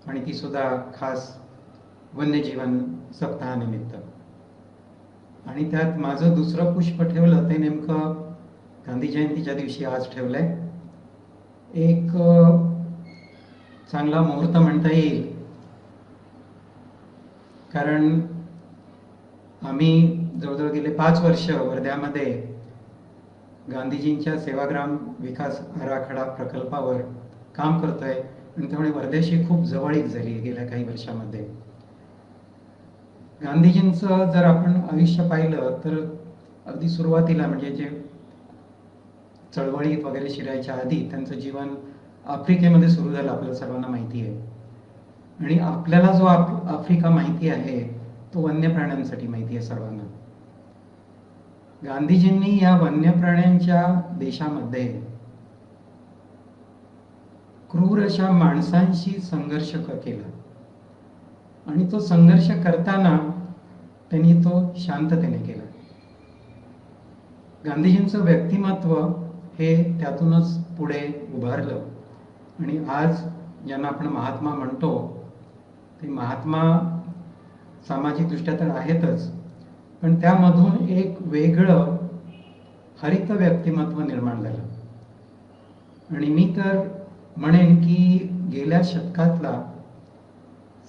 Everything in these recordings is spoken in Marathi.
आणि ती सुद्धा खास वन्यजीवन सप्ताहानिमित्त. आणि त्यात माझं दुसरं पुष्प ठेवलं ते नेमकं गांधी जयंतीच्या दिवशी आज ठेवलंय. एक चांगला मुहूर्त म्हणता येईल, कारण आम्ही जवळजवळ गेले 5 वर्ष वर्ध्यामध्ये गांधीजींच्या सेवाग्राम विकास आराखडा प्रकल्पावर काम करतोय आणि त्यामुळे वर्ध्याशी खूप जवळीक झाली आहे गेल्या काही वर्षामध्ये. गांधीजींचं जर आपण आयुष्य पाहिलं तर अगदी सुरुवातीला म्हणजे जे चळवळीत वगैरे शिरायच्या आधी त्यांचं जीवन आफ्रिकेमध्ये सुरू झालं, आपल्याला सर्वांना माहिती आहे. आणि आपल्याला जो आफ्रिका माहिती आहे तो वन्य प्राण्यांसाठी माहिती आहे सर्वांना. गांधीजींनी या वन्य प्राण्यांच्या देशामध्ये क्रूर अशा माणसांशी संघर्ष केला आणि तो संघर्ष करताना त्यांनी तो शांततेने केला. गांधीजींचं व्यक्तिमत्व हे त्यातूनच पुढे उभारलं आणि आज ज्यांना आपण महात्मा म्हणतो ते महात्मा सामाजिकदृष्ट्या तर आहेतच, पण त्यामधून एक वेगळं हरित व्यक्तिमत्व निर्माण झालं. आणि मी तर म्हणेन की गेल्या शतकातला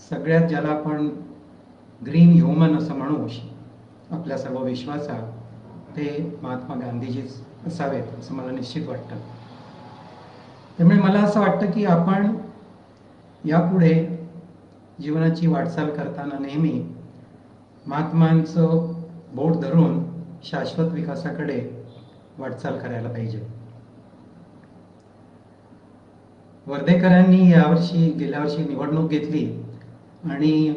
सगळ्यात ज्याला आपण ग्रीन ह्युमन असं म्हणू आपल्या सर्व विश्वासा, ते महात्मा गांधीजीच असावेत असं मला निश्चित वाटतं. त्यामुळे मला असं वाटतं की आपण यापुढे जीवनाची वाटचाल करताना नेहमी महात्मांचं बोट धरून शाश्वत विकासाकडे वाटचाल करायला पाहिजे. वर्धेकरांनी गेल्या वर्षी निवडणूक घेतली आणि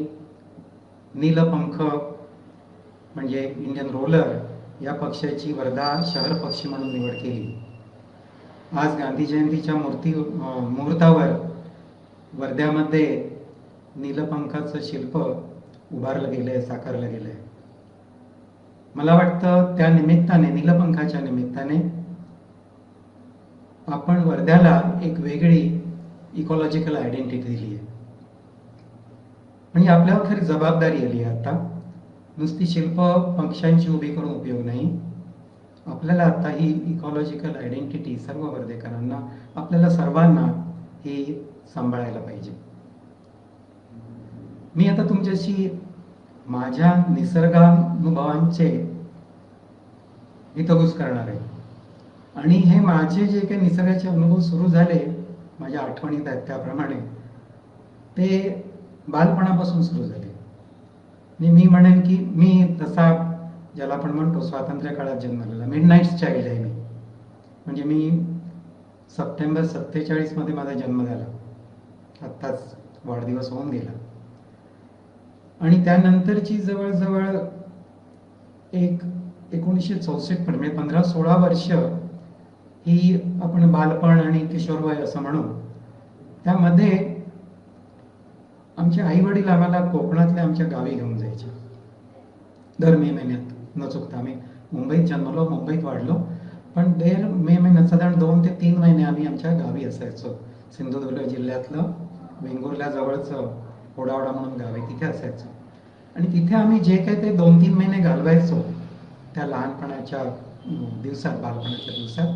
नीलपंख म्हणजे इंडियन रोलर या पक्षाची वर्धा शहर पक्षी म्हणून निवड केली. आज गांधी जयंतीच्या मुहूर्तावर वर्ध्यामध्ये नीलपंखाचं शिल्प उभारलं गेलंय, साकारलं गेलंय. मला वाटतं त्या निमित्ताने, नीलपंखाच्या निमित्ताने, आपण वर्ध्याला एक वेगळी इकॉलॉजिकल आयडेंटिटी दिली आहे. म्हणजे आपल्यावर खरी जबाबदारी आली आहे आता. नुसती शिल्प पक्षांची उभी करून उपयोग नाही. आपल्याला आता ही इकॉलॉजिकल आयडेंटिटी सर्व वर्धेकरांना, आपल्याला सर्वांना ही सांभाळायला पाहिजे. मी आता तुमच्याशी माझ्या निसर्गानुभवांचे हितगुज करणार आहे. आणि हे माझे जे काही निसर्गाचे अनुभव सुरू झाले, माझ्या आठवणीत आहेत त्याप्रमाणे, ते बालपणापासून सुरू झाले. मी म्हणेन की मी तसा ज्याला आपण म्हणतो स्वातंत्र्य काळात जन्मलेला मिडनाईट चाइल्ड आहे मी. म्हणजे मी सप्टेंबर 47 मध्ये माझा जन्म झाला, आत्ताच वाढदिवस होऊन गेला. आणि त्यानंतरची जवळजवळ 1964 म्हणजे 15-16 वर्ष ही आपण बालपण आणि किशोरवय असं म्हणू. त्यामध्ये आमचे आई वडील आम्हाला कोकणातल्या आमच्या गावी घेऊन जायचे दर मे महिन्यात न चुकता. आम्ही मुंबईत जन्मलो, मुंबईत वाढलो, पण दर मे महिन्यात साधारण 2 ते 3 महिने आम्ही आमच्या गावी असायचो. सिंधुदुर्ग जिल्ह्यातलं वेंगुर्ल्या जवळचं ओडावडा म्हणून गाव आहे, तिथे असायचो. आणि तिथे आम्ही जे काही ते 2-3 महिने घालवायचो त्या लहानपणाच्या दिवसात, बालपणाच्या दिवसात,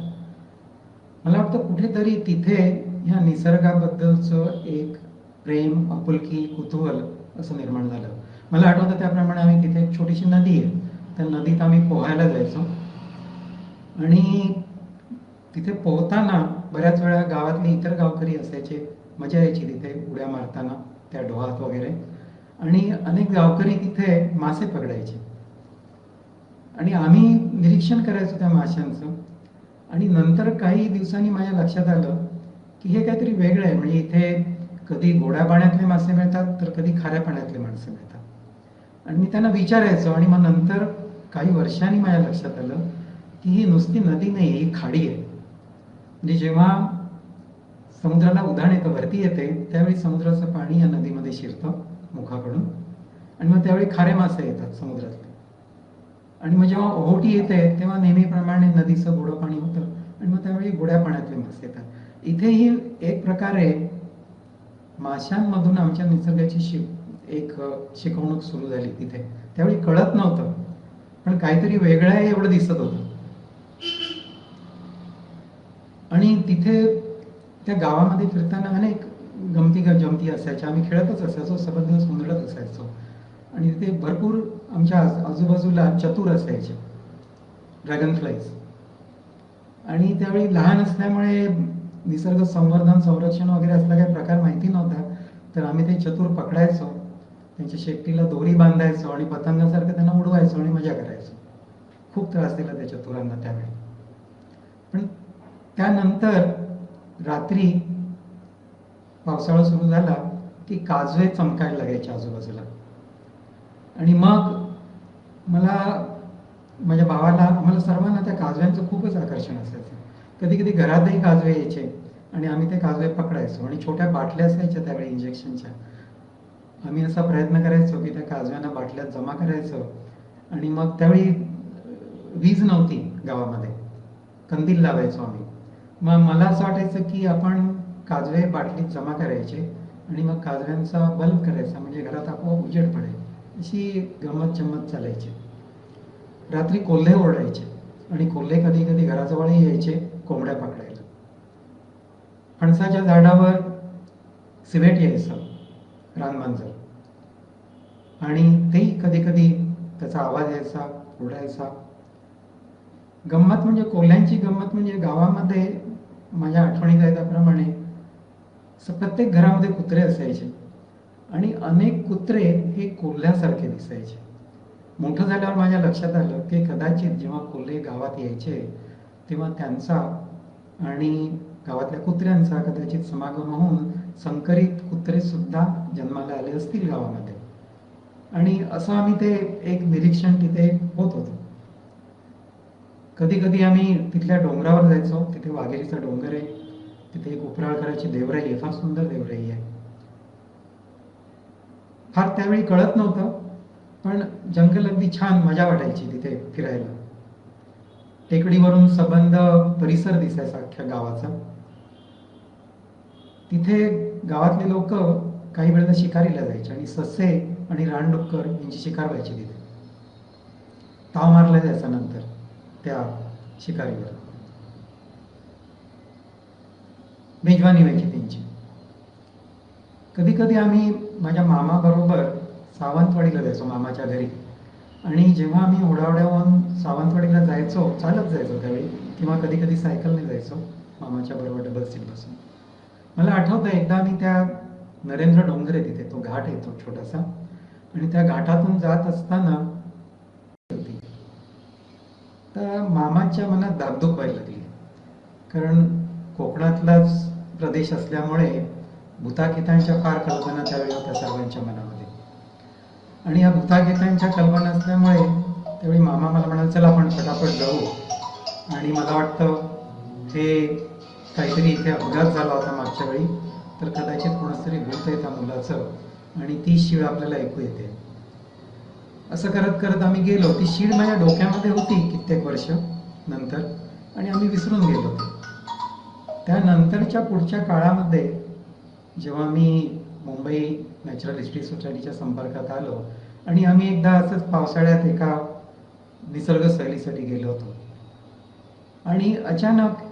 मला वाटतं कुठेतरी तिथे ह्या निसर्गाबद्दलचं एक प्रेम, आपुलकी, कुतूहल असं निर्माण झालं. मला आठवतं त्याप्रमाणे आम्ही तिथे एक छोटीशी नदी आहे, त्या नदीत आम्ही पोहायला जायचो. आणि तिथे पोहताना बऱ्याच वेळा गावातले इतर गावकरी असायचे, मजा यायची तिथे उड्या मारताना त्या डोहात वगैरे. आणि अनेक गावकरी तिथे मासे पकडायचे आणि आम्ही निरीक्षण करायचो त्या माशांचं. आणि नंतर काही दिवसांनी माझ्या लक्षात आलं की हे काहीतरी वेगळं आहे. म्हणजे इथे कधी गोड्या पाण्यातले मासे मिळतात तर कधी खाऱ्या पाण्यातले मासे मिळतात. आणि मी त्यांना विचारायचो. आणि मग नंतर काही वर्षांनी माझ्या लक्षात आलं की ही नुसती नदी नाही, ही खाडी आहे. म्हणजे जेव्हा समुद्राला उधाण येतं, भरती येते, त्यावेळी समुद्राचं पाणी या नदीमध्ये शिरतं मुखाकडून आणि मग त्यावेळी खारे मासे येतात समुद्रातले. आणि मग जेव्हा ओहोटी येते तेव्हा नेहमीप्रमाणे नदीचं गोडं पाणी होतं आणि मग त्यावेळी गोड्या पाण्यातले मासे येतात. इथेही एक प्रकारे माशांमधून आमच्या निसर्गाची एक शिकवणूक सुरू झाली तिथे. त्यावेळी कळत नव्हतं, पण काहीतरी वेगळं आहे एवढं दिसत होतं. आणि तिथे त्या गावामध्ये फिरताना अनेक जमती असायच्या. आम्ही खेळतच असायचो, सबंध दिवस मुंदडत असायचो. आणि तिथे भरपूर आमच्या आजूबाजूला चतुर असायचे, ड्रॅगन फ्लाईज. आणि त्यावेळी लहान असल्यामुळे निसर्ग संवर्धन संरक्षण वगैरे असला काही प्रकार माहिती नव्हता. तर आम्ही ते चतुर पकडायचो, त्यांच्या शेपटीला दोरी बांधायचो आणि पतंगासारखं त्यांना उडवायचो आणि मजा करायचो. खूप त्रास दिला त्या चतुरांना त्यावेळी. पण त्यानंतर रात्री पावसाळा सुरू झाला की काजवे चमकायला लागायचे आजूबाजूला. आणि मग मला, माझ्या भावाला, आम्हाला सर्वांना त्या काजव्यांचं खूपच आकर्षण असायचं. कधी कधी घरातही काजवे यायचे आणि आम्ही ते काजवे पकडायचो. आणि छोट्या बाटल्या असायच्या त्यावेळी इंजेक्शनच्या. आम्ही असा प्रयत्न करायचो की त्या काजव्यांना बाटल्यात जमा करायचं. आणि मग त्यावेळी वीज नव्हती गावामध्ये, कंदील लावायचो आम्ही. मग मला असं वाटायचं की आपण काजवे बाटलीत जमा करायचे आणि मग काजव्यांचा बल्ब करायचा, म्हणजे घरात आपोआप उजेड पडेल. अशी गंमत जम्मत चालायची. रात्री कोल्हे ओरडायचे आणि कोल्हे कधी कधी घराजवळही यायचे कोंबड्या पकडायला. फणसाच्या झाडावर सिमेट यायचं, रानमांजर, आणि तेही कधी कधी त्याचा आवाज यायचा, ओरडायचा. गंमत म्हणजे कोल्ह्यांची गंमत म्हणजे गावामध्ये माझ्या आठवणीत आहे त्याप्रमाणे प्रत्येक घरामध्ये कुत्रे असायचे आणि अनेक कुत्रे हे कोल्ह्यासारखे दिसायचे. मोठं झाल्यावर माझ्या लक्षात आलं की कदाचित जेव्हा कोल्हे गावात यायचे तेव्हा त्यांचा आणि गावातल्या कुत्र्यांचा कदाचित समागम होऊन संकरित कुत्रे सुद्धा जन्माला आले असतील गावामध्ये. आणि असं आम्ही ते एक निरीक्षण तिथे होत होतं. कधी कधी आम्ही तिथल्या डोंगरावर जायचो. तिथे वाघेरीचा डोंगर आहे, तिथे एक उपराळकराची देवराई आहे, फार सुंदर देवराई आहे. फार त्यावेळी कळत नव्हतं, पण जंगल अगदी छान, मजा वाटायची तिथे फिरायला. टेकडीवरून सबंध परिसर दिसायचा अख्ख्या गावाचा. तिथे गावातले लोक काही वेळेला शिकारीला जायचे आणि ससे आणि रानडुक्कर यांची शिकार व्हायची तिथे. ताव मारला जायचा नंतर त्या शिकारीवर, मेजवानी व्हायची त्यांची. कधी कधी आम्ही माझ्या मामा बरोबर सावंतवाडीला जायचो, मामाच्या घरी. आणि जेव्हा आम्ही ओढावड्याहून सावंतवाडीला जायचो, चालत जायचो त्यावेळी, किंवा कधी कधी सायकलने जायचो मामाच्या बरोबर डबल सीट बसून. मला आठवतं एकदा आम्ही त्या नरेंद्र डोंगर आहे तिथे, तो घाट येतो छोटासा, आणि त्या घाटातून जात असताना तर मामाच्या मनात धाकधूक व्हायला लागली. कारण कोकणातलाच प्रदेश असल्यामुळे भूताखेतांच्या फार कल्पना त्यावेळी होत्या सर्वांच्या मनामध्ये. आणि या भूताखेतांच्या कल्पना असल्यामुळे त्यावेळी मामा मला म्हणाले, चला आपण फटाफट जाऊ. आणि मला वाटतं हे काहीतरी इथे अपघात झाला होता मागच्या वेळी, तर कदाचित कोणाच तरी भूत आहे त्या मुलाचं आणि ती शीळ आपल्याला ऐकू येते. असं करत करत आम्ही गेलो. ती शीळ माझ्या डोक्यामध्ये होती कित्येक वर्ष नंतर, आणि आम्ही विसरून गेलो. त्यानंतरच्या पुढच्या काळामध्ये जेव्हा मी मुंबई नॅचरल हिस्ट्री सोसायटीच्या संपर्कात आलो आणि आम्ही एकदा असंच पावसाळ्यात एका निसर्ग सहलीसाठी गेलो होतो, आणि अचानक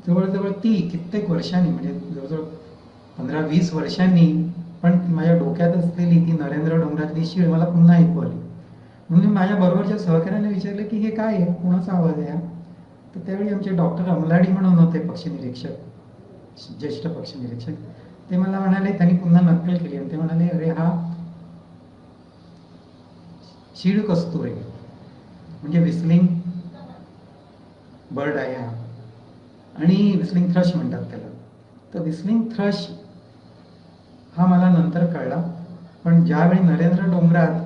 जवळजवळ ती कित्येक वर्षांनी, म्हणजे जवळजवळ 15-20 वर्षांनी, पण माझ्या डोक्यात असलेली ती नरेंद्र डोंगरातली शीळ मला पुन्हा ऐकू आली. म्हणून माझ्या बरोबरच्या सहकार्याने विचारलं की हे काय आहे, कोणाचा आवाज आहे हा? तर त्यावेळी आमचे डॉक्टर अमलाडी म्हणून होते, पक्षी निरीक्षक, ज्येष्ठ पक्षी निरीक्षक. ते मला म्हणाले, त्यांनी पुन्हा नक्कल केली आणि ते म्हणाले, अरे हा शीळ कस्तूर आहे, म्हणजे विस्लिंग बर्ड आहे हा, आणि विस्लिंग थ्रश म्हणतात त्याला. तर विस्लिंग थ्रश हा मला नंतर कळला. पण ज्यावेळी नरेंद्र डोंगरात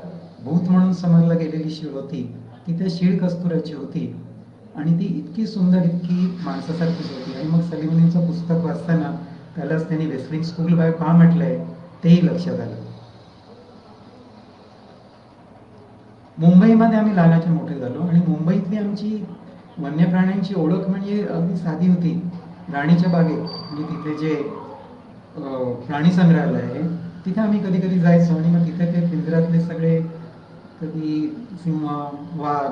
भूत म्हणून समजलं गेलेली शीळ होती, ती त्या शीळ कस्तुराची होती, आणि ती इतकी सुंदर, इतकी माणसासारखीच होती. आणि मग सलीम पुस्तक वाचताना त्यालाच त्यांनी वेस्लिंग स्कूल बाय का म्हटलंय तेही लक्षात आलं. मुंबईमध्ये आम्ही लहानाचे मोठे झालो, आणि मुंबईतली आमची वन्य प्राण्यांची ओळख म्हणजे अगदी साधी होती. राणीच्या बागेत, म्हणजे तिथे जे प्राणी संग्रहालय आहे, तिथे आम्ही कधी कधी जायचो आणि मग तिथे ते पिंजऱ्यातले सगळे कधी सिंह, वाघ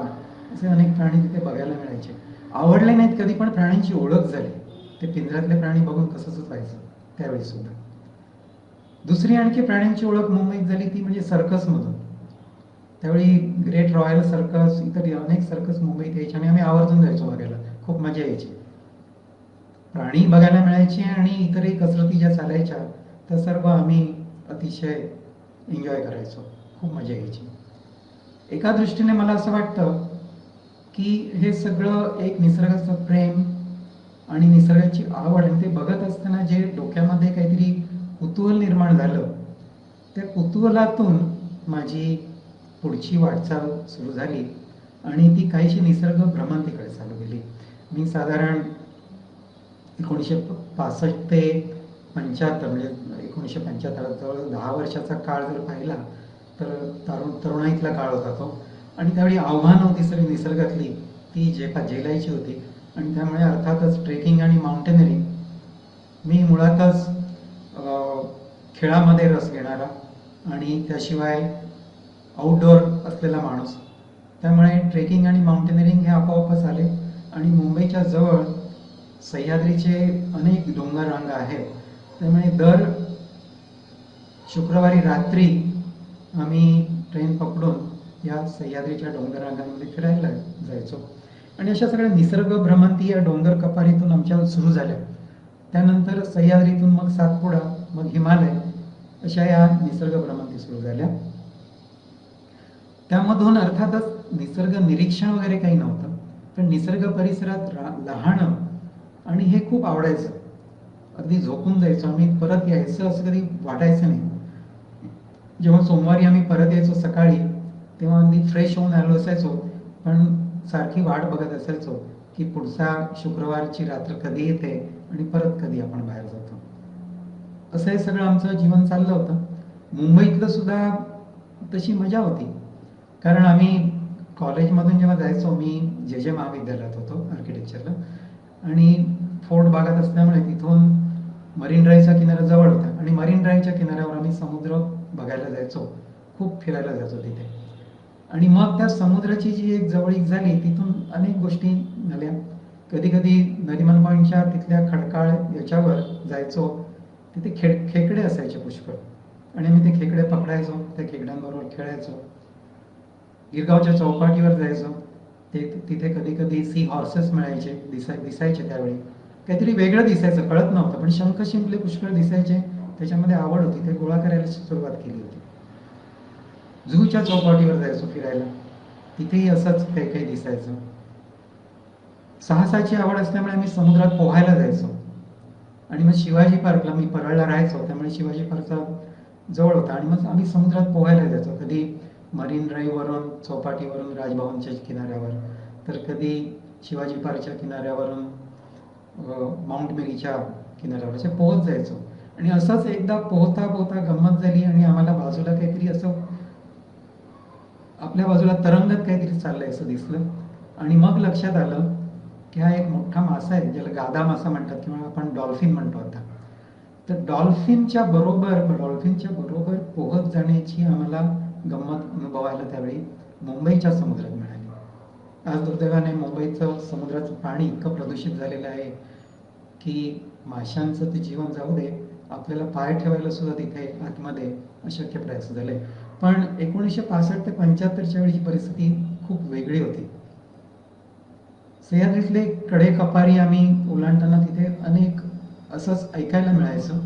असे अनेक प्राणी तिथे बघायला मिळायचे. आवडले नाहीत कधी, पण प्राण्यांची ओळख झाली. ते पिंजऱ्यातले प्राणी बघून कसंच व्हायचं त्यावेळी सुद्धा. दुसरी आणखी प्राण्यांची ओळख मुंबईत झाली ती म्हणजे सर्कसमधून. त्यावेळी ग्रेट रॉयल सर्कस, इतर अनेक सर्कस मुंबईत यायचे आणि आम्ही आवर्जून जायचो बघायला. खूप मजा यायची. प्राणी बघायला मिळायचे आणि इतरही कसरती ज्या चालायच्या त्या सर्व आम्ही अतिशय एन्जॉय करायचो. खूप मजा यायची. एका दृष्टीने मला असं वाटतं की हे सगळं एक निसर्गाचं प्रेम आणि निसर्गाची आवड, आणि ते बघत असताना जे डोक्यामध्ये काहीतरी कुतूहल निर्माण झालं, त्या कुतूहलातून माझी पुढची वाटचाल सुरू झाली आणि ती काहीशी निसर्ग भ्रमंतीकडे चालू गेली. मी साधारण 1965 ते 75 म्हणजे 1975 जवळ 10 वर्षाचा काळ जर पाहिला तर तरुणाईतला काळ होता तो. आणि त्यावेळी आव्हानं होती सगळी निसर्गातली ती झेलायची होती. आणि त्यामुळे अर्थातच ट्रेकिंग आणि माउंटेनरिंग, मी मुळातच खेळामध्ये रस घेणारा आणि त्याशिवाय आउटडोअर असलेला माणूस, त्यामुळे ट्रेकिंग आणि माउंटेनरिंग हे आपोआपच आले. आणि मुंबईच्या जवळ सह्याद्रीचे अनेक डोंगर रांगा आहेत, त्यामुळे दर शुक्रवारी रात्री आम्ही ट्रेन पकडून या सह्याद्रीच्या डोंगर रांगांमध्ये फिरायला जायचो. आणि अशा सगळ्या निसर्ग भ्रमंती या डोंगर कपारीतून आमच्या सुरू झाल्या. त्यानंतर सह्याद्रीतून मग सातपुडा, मग हिमालय, अशा या निसर्ग भ्रमंती सुरू झाल्या. त्यामधून अर्थातच निसर्ग निरीक्षण वगैरे काही नव्हतं, पण निसर्ग परिसरात राहणं आणि हे खूप आवडायचं. अगदी झोपून जायचो आम्ही, परत यायचं असं कधी वाटायचं नाही. जेव्हा सोमवारी आम्ही परत यायचो सकाळी, तेव्हा अगदी फ्रेश होऊन आलो असायचो, पण सारखी वाट बघत असायचो की पुढचा शुक्रवारची रात्र कधी येते आणि परत कधी आपण बाहेर जातो. असं हे सगळं आमचं जीवन चाललं होतं. मुंबईतलं सुद्धा तशी मजा होती, कारण आम्ही कॉलेजमधून जेव्हा जायचो, मी जे महाविद्यालयात होतो आर्किटेक्चरला, आणि फोर्ट भागात असल्यामुळे तिथून मरीन ड्राईव्हचा किनारा जवळ होता आणि मरीन ड्राईव्हच्या किनाऱ्यावर आम्ही समुद्र बघायला जायचो, खूप फिरायला जायचो तिथे. आणि मग त्या समुद्राची जी एक जवळीक झाली, तिथून अनेक गोष्टी झाल्या. कधी कधी नरिमन पॉईंटच्या तिथल्या खडकाळ याच्यावर जायचो, तिथे खेकडे असायचे पुष्कळ, आणि आम्ही ते खेकडे पकडायचो, त्या खेकड्यांबरोबर खेळायचो. गिरगावच्या चौपाटीवर जायचो, तिथे कधी कधी सी हॉर्सेस मिळायचे, दिसायचे. त्यावेळी काहीतरी वेगळं दिसायचं, कळत नव्हतं, पण शंख शिंपले पुष्कळ दिसायचे, त्याच्यामध्ये आवड होती, ते गोळा करायला सुरुवात केली होती. जुहूच्या चौपाटीवर जायचो फिरायला, तिथेही असंच काही काही दिसायचं. साहसाची आवड असल्यामुळे आम्ही समुद्रात पोहायला जायचो. आणि मग शिवाजी पार्कला, मी परळला राहायचो, त्यामुळे शिवाजी पार्कचा जवळ होता, आणि मग आम्ही समुद्रात पोहायला जायचो. कधी मरीन ड्राईव्हवरून, चौपाटीवरून राजभवनच्या किनाऱ्यावर, तर कधी शिवाजी पार्कच्या किनाऱ्यावरून माउंट मेरीच्या किनाऱ्यावर असे पोहत जायचो. आणि असंच एकदा पोहता पोहता गंमत झाली आणि आम्हाला बाजूला काहीतरी असं, आपल्या बाजूला तरंगत काहीतरी चाललंय असं दिसलं. आणि मग लक्षात आलं की हा एक मोठा मासा आहे, ज्याला गादा मासा म्हणतात किंवा आपण डॉल्फिन म्हणतो आता. तर डॉल्फिनच्या बरोबर पोहत जाण्याची आम्हाला गंमत अनुभवायला त्यावेळी मुंबईच्या समुद्रात मिळाली. आज दुर्दैवाने मुंबईचं समुद्राचं पाणी इतकं प्रदूषित झालेलं आहे की माशांचं ते जीवन जाऊ दे, आपल्याला पाय ठेवायला सुद्धा तिथे आतमध्ये अशक्य प्रयास झाले. पण 1965 ते 75च्या वेळीची परिस्थिती खूप वेगळी होती. सह्याद्रीतले कडे कपारी आम्ही ओलांडताना तिथे अनेक असंच ऐकायला मिळायचं.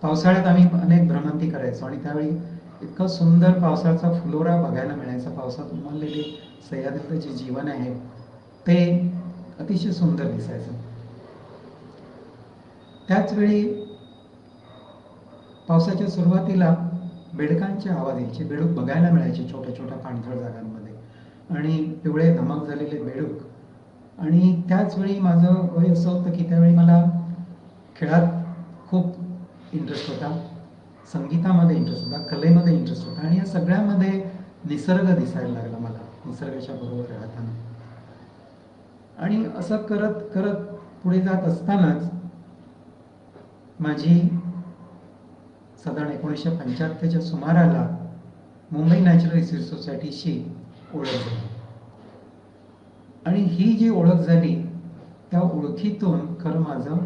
पावसाळ्यात आम्ही अनेक भ्रमंती करायचो आणि त्यावेळी इतकं सुंदर पावसाचा फुलोरा बघायला मिळायचा. पावसात उमललेले सह्याद्रीचं जे जीवन आहे ते अतिशय सुंदर दिसायचं. त्याच वेळी पावसाच्या सुरुवातीला बेडकांचे आवाज यायचे, बेडूक बघायला मिळायचे छोट्या छोट्या पाणथळ जागांमध्ये, आणि पिवळे धमक झालेले बेडूक. आणि त्याच वेळी माझं वय असं होतं की त्यावेळी मला खेळात खूप इंटरेस्ट होता, संगीतामध्ये इंटरेस्ट होता, कलेमध्ये इंटरेस्ट होता, आणि या सगळ्यामध्ये निसर्ग दिसायला लागला मला निसर्गाच्या बरोबर राहताना. आणि असं करत करत पुढे जात असतानाच माझी साधारण 1975च्या सुमाराला मुंबई नॅचरल रिसर्च सोसायटीशी ओळख झाली. आणि ही जी ओळख झाली त्या ओळखीतून खरं माझं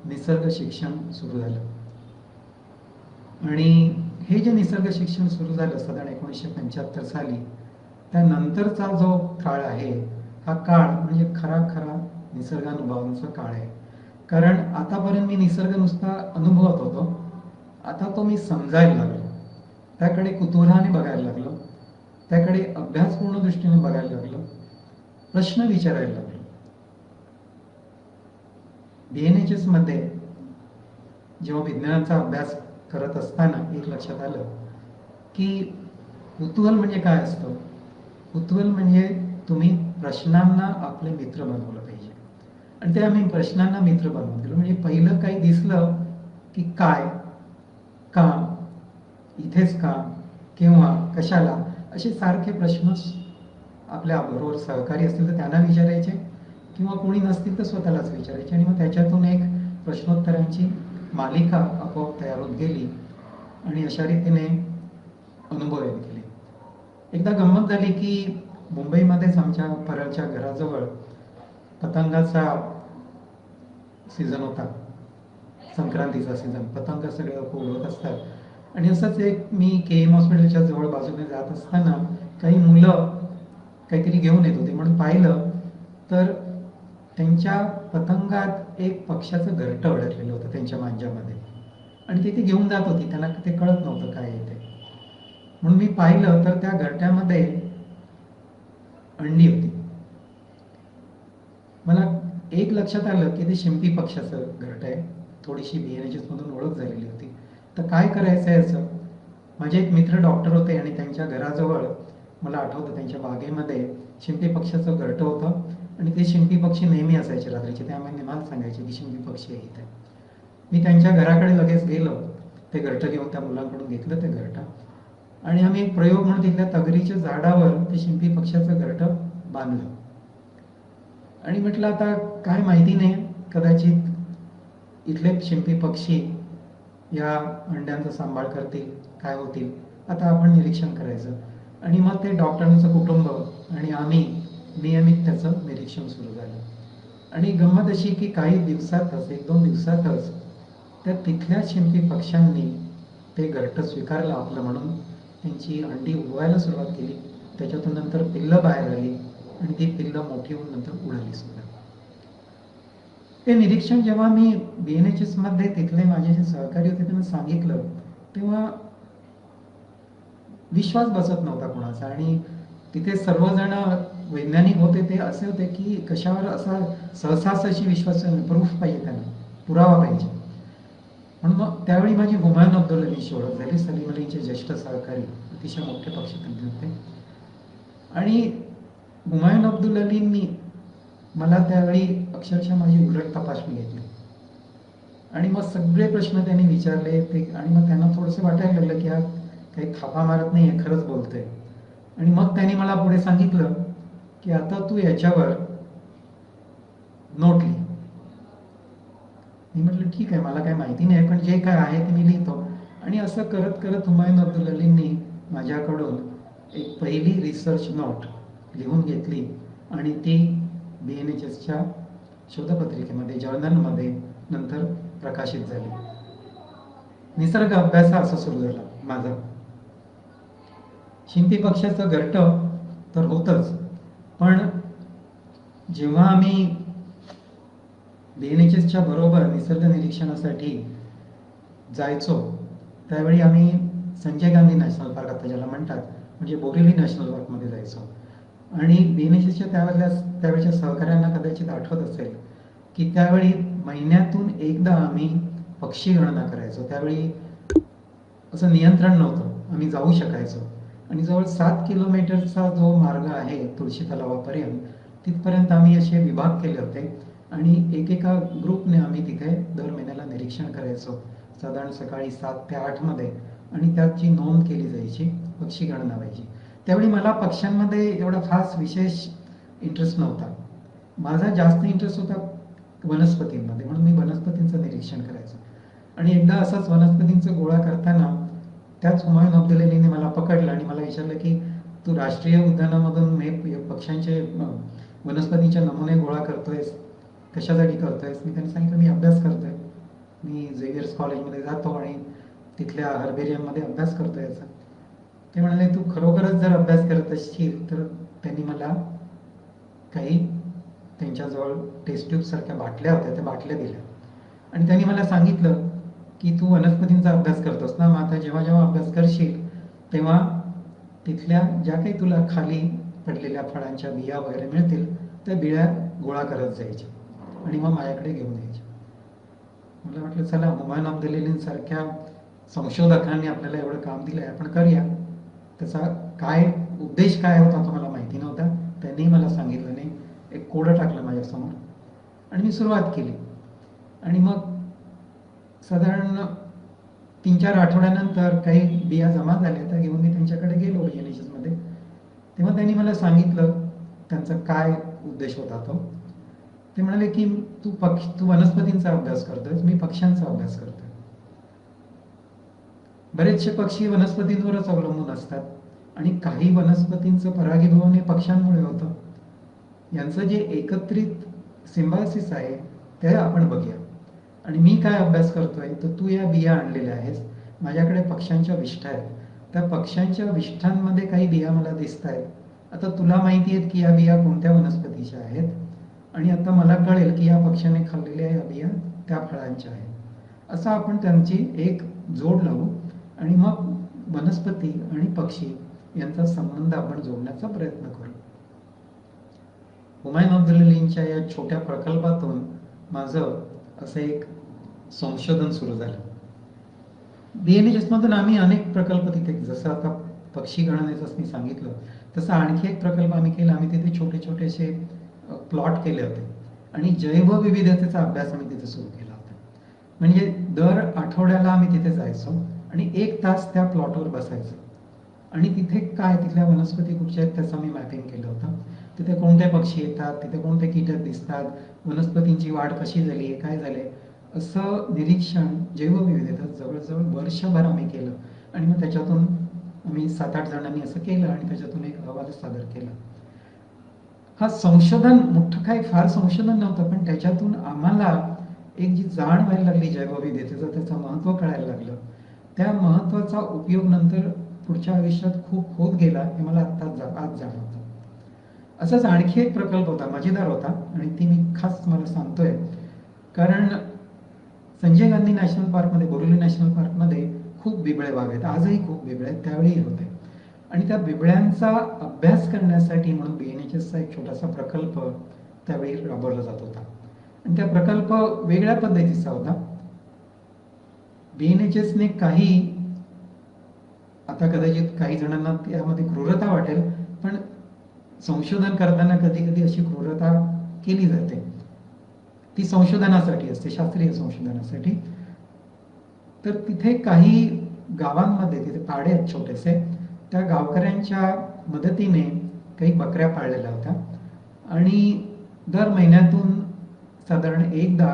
निसर्ग शिक्षण सुरू झालं. आणि हे जे निसर्ग शिक्षण सुरू झालं साधारण 1975 साली, त्यानंतरचा जो काळ आहे हा काळ म्हणजे खरा निसर्गानुभवांचा काळ आहे. कारण आतापर्यंत मी निसर्ग नुसता अनुभवत होतो, आता तो मी समजायला लागलो, त्याकडे कुतूहलाने बघायला लागलो, त्याकडे अभ्यासपूर्ण दृष्टीने बघायला लागलो, प्रश्न विचारायला लागलो. BNHS मध्ये जेव्हा विज्ञानाचा अभ्यास करत असताना एक लक्षात आलं की कुतूहल म्हणजे काय असतं. कुतूहल म्हणजे तुम्ही प्रश्नांना आपले मित्र बनवलं पाहिजे. आणि ते आम्ही प्रश्नांना मित्र बनवून दिलं. म्हणजे पहिलं काही दिसलं की काय, का, इथेच का, केव्हा, कशाला, असे सारखे प्रश्न आपल्या बरोबर सहकारी असतील तर त्यांना विचारायचे किंवा कोणी नसतील तर स्वतःलाच विचारायचे. आणि मग त्याच्यातून एक प्रश्नोत्तरांची मालिका आपोआप तयार होत गेली आणि अशा रीतीने अनुभव येत गेले. एकदा गंमत झाली की मुंबईमध्येच आमच्या परळच्या घराजवळ पतंगाचा सीझन होता, संक्रांतीचा सीझन. पतंग सगळे उडवत असतात आणि असंच एक मी KM हॉस्पिटलच्या जवळ बाजूने जात असताना काही मुलं काहीतरी घेऊन येत होते म्हणून पाहिलं तर त्यांच्या पतंगात एक पक्ष्याचं घरटं अडकलेलं होतं त्यांच्या मांजामध्ये आणि ते घेऊन जात होती. त्यांना ते कळत नव्हतं काय आहे ते. म्हणून मी पाहिलं तर त्या घरट्यामध्ये अंडी होती. मला एक लक्षात आलं की ते शिंपी पक्ष्याचं घरटं आहे. थोडीशी BNHS मधून ओळख झालेली होती. तर काय करायचं आहे याचं. माझे एक मित्र डॉक्टर होते आणि त्यांच्या घराजवळ मला आठवतं त्यांच्या बागेमध्ये शिंपी पक्ष्याचं घरटं होतं आणि ते शिंपी पक्षी नेहमी असायचे रात्रीचे. ते आम्हाला नेहमी सांगायचे की शिंपी पक्षी आहे इथे. मी त्यांच्या घराकडे लगेच गेलो, ते घरटं घेऊन त्या मुलांकडून घेतलं ते घरटं आणि आम्ही एक प्रयोग म्हणून तिथल्या तगरीच्या झाडावर ते शिंपी पक्ष्याचं घरटं बांधलं आणि म्हटलं आता काय माहिती नाही, कदाचित इथले शिंपी पक्षी या अंड्यांचा सांभाळ करतील, काय होतील, आता आपण निरीक्षण करायचं. आणि मग ते डॉक्टरांचं कुटुंब आणि आम्ही नियमित त्याचं निरीक्षण सुरू झालं. आणि गंमत अशी की काही दिवसातच, 1-2 दिवसातच त्या तिथल्या शिंपी पक्ष्यांनी ते घरटं स्वीकारलं आपलं म्हणून. त्यांची अंडी उडवायला सुरुवात केली. त्याच्यातून नंतर पिल्लं बाहेर आली आणि ती पिल्लं मोठी होऊन नंतर उडाली सुद्धा. ते निरीक्षण जेव्हा मी BNHS मध्ये तिथले माझे जे सहकारी होते त्यांना सांगितलं तेव्हा विश्वास बसत नव्हता कोणाचा. आणि तिथे सर्वजण वैज्ञानिक होते, ते असे होते की कशावर असा सहसाची विश्वास, प्रूफ पाहिजे, त्यांना पुरावा पाहिजे. म्हणून मग त्यावेळी माझी हुमायून अब्दुल अलीशी ओळख झाली. सलीम अलींचे ज्येष्ठ सहकारी, अतिशय मोठे पक्षीतज्ञ होते. आणि हुमायून अब्दुल अलींनी मला त्यावेळी अक्षरशः माझी उलट तपासणी घेतली आणि मग सगळे प्रश्न त्यांनी विचारले ते. आणि मग त्यांना थोडंसं वाटायला लागलं की हा काही थापा मारत नाही, खरंच बोलतोय. आणि मग त्यांनी मला पुढे सांगितलं की आता तू याच्यावर नोट लिह. मी म्हटलं ठीक आहे, मला काय माहिती नाही पण जे काय आहे ते मी लिहितो. आणि असं करत करत हुमायून अब्दुल अलींनी माझ्याकडून एक पहिली रिसर्च नोट लिहून घेतली आणि ती BNHSच्या शोधपत्रिकेमध्ये, जर्नलमध्ये नंतर प्रकाशित झाली. निसर्ग अभ्यास असा सुरू झाला माझा. शिंपी पक्ष्याचं घरटं तर होतच, पण जेव्हा आम्ही BNHSच्या बरोबर निसर्ग निरीक्षणासाठी जायचो त्यावेळी आम्ही संजय गांधी नॅशनल पार्क आता ज्याला म्हणतात, म्हणजे बोरिवली नॅशनल पार्कमध्ये जायचो. आणि BNHSच्या त्यावेळच्या सहकाऱ्यांना कदाचित आठवत असेल की त्यावेळी महिन्यातून एकदा आम्ही पक्षी गणना करायचो. त्यावेळी असं नियंत्रण नव्हतं, आम्ही जाऊ शकायचो. आणि जवळ 7 किलोमीटरचा जो मार्ग आहे तुळशी तलावापर्यंत, तिथपर्यंत आम्ही असे विभाग केले होते आणि एकेका ग्रुपने आम्ही तिथे दर महिन्याला निरीक्षण करायचो, साधारण सकाळी 7 ते 8 मध्ये. आणि त्याची नोंद केली जायची, पक्षी गणना व्हायची. त्यावेळी मला पक्ष्यांमध्ये एवढा खास विशेष इंटरेस्ट नव्हता. माझा जास्त इंटरेस्ट होता वनस्पतींमध्ये, म्हणून मी वनस्पतींचं निरीक्षण करायचो. आणि एकदा असंच वनस्पतींचा गोळा करताना त्याच हुमायून अब्दुल्लाने मला पकडलं आणि मला विचारलं की तू राष्ट्रीय उद्यानामधून पक्ष्यांचे वनस्पतींचे नमुने गोळा करतोयस, कशासाठी करतोयस? मी त्यांनी सांगितलं मी अभ्यास करतोय, मी झेवियर्स कॉलेजमध्ये जातो आणि तिथल्या हर्बेरियममध्ये अभ्यास करतोय याचा. ते म्हणाले तू खरोखरच जर अभ्यास करत असशील तर त्यांनी मला काही त्यांच्याजवळ टेस्ट ट्यूब सारख्या बाटल्या होत्या, त्या बाटल्या दिल्या आणि त्यांनी मला सांगितलं की तू वनस्पतींचा अभ्यास करतोस ना, मग आता जेव्हा जेव्हा अभ्यास करशील तेव्हा तिथल्या ज्या काही तुला खाली पडलेल्या फळांच्या बिया वगैरे मिळतील त्या बिया गोळा करत जायच्या आणि मग माझ्याकडे घेऊन यायच्या. मला वाटलं चला हुमायून अब्दुल्लासारख्या संशोधकांनी आपल्याला एवढं काम दिलंय, आपण करूया. त्याचा काय उद्देश काय होता तो मला माहिती नव्हता, त्यांनी मला सांगितलं नाही, एक कोडं टाकलं माझ्यासमोर आणि मी सुरुवात केली. आणि मग साधारण 3-4 आठवड्यानंतर काही बिया जमा झाल्या, त्या घेऊन मी त्यांच्याकडे गेलो NHS मध्ये. तेव्हा त्यांनी मला सांगितलं त्यांचा काय उद्देश होता तो. ते म्हणाले की तू वनस्पतींचा अभ्यास करतोय, मी पक्ष्यांचा अभ्यास करतोय. बरेचसे पक्षी वनस्पतींवरच अवलंबून असतात आणि काही वनस्पतींचं परागीभवन हे पक्ष्यांमुळे होतं. यांचं जे एकत्रित सिम्बायोसिस आहे ते आपण बघूया. आणि मी काय अभ्यास करतोय तर तू या बिया आणलेल्या आहेस, माझ्याकडे पक्ष्यांच्या विष्ठा आहेत, त्या पक्ष्यांच्या विष्ठांमध्ये काही बिया मला दिसत आहेत. आता तुला माहिती आहेत की या बिया कोणत्या वनस्पतीच्या आहेत आणि आता मला कळेल की या पक्ष्याने खाल्लेल्या या बिया त्या फळांच्या आहेत. असं आपण त्यांची एक जोड लावू आणि मग वनस्पती आणि पक्षी यांचा संबंध आपण जोडण्याचा प्रयत्न करू. हुमायून अब्दुल्लांच्या या छोट्या प्रकल्पातून माझं असं एक संशोधन सुरू झालं. BNHS मधून आम्ही अनेक प्रकल्प तिथे, जसं आता पक्षी गणनेचं मी सांगितलं तसं आणखी एक प्रकल्प आम्ही केला. आम्ही तिथे छोटे छोटेसे प्लॉट केले होते आणि जैवविविधतेचा अभ्यास आम्ही तिथे सुरू केला होता. म्हणजे दर आठवड्याला आम्ही तिथे जायचो आणि 1 तास त्या प्लॉटवर बसायचो आणि तिथे काय तिथल्या वनस्पती कुठच्या आहेत त्याचं मी मॅपिंग केलं होतं. तिथे कोणते पक्षी येतात, तिथे कोणते कीटक दिसतात, वनस्पतींची वाढ कशी झाली आहे, काय झाले, असं निरीक्षण जैवविविधता जवळजवळ वर्षभर आम्ही केलं. आणि मग त्याच्यातून आम्ही 7-8 जणांनी असं केलं आणि त्याच्यातून एक अहवाल सादर केला. हा संशोधन मोठं काही फार संशोधन नव्हतं, पण त्याच्यातून आम्हाला एक जी जाण व्हायला लागली जैवविविधतेचं, त्याचं महत्त्व कळायला लागलं. त्या महत्त्वाचा उपयोग नंतर पुढच्या आयुष्यात खूप होत गेला हे मला आज जाणवतं. असाच आणखी एक प्रकल्प होता, मजेदार होता आणि ती मी खास तुम्हाला सांगतोय कारण संजय गांधी नॅशनल पार्कमध्ये, बोरिवली नॅशनल पार्कमध्ये खूप बिबळे वाघ आहेत, आजही खूप बिबळे आहेत, त्यावेळी होते. आणि त्या बिबळ्यांचा अभ्यास करण्यासाठी म्हणून BNHSचा एक छोटासा प्रकल्प त्यावेळी राबवला जात होता आणि त्या प्रकल्प वेगळ्या पद्धतीचा होता. BNHSने काही, आता कदाचित काही जणांना त्यामध्ये क्रूरता वाटेल, पण संशोधन करताना कधी कधी अशी क्रूरता केली जाते. ती संशोधनासाठी असते, शास्त्रीय संशोधनासाठी. तर तिथे काही गावांमध्ये, तिथे पाडे आहेत छोटेसे, त्या गावकऱ्यांच्या मदतीने काही बकऱ्या पाळलेल्या होत्या आणि दर महिन्यातून साधारण एकदा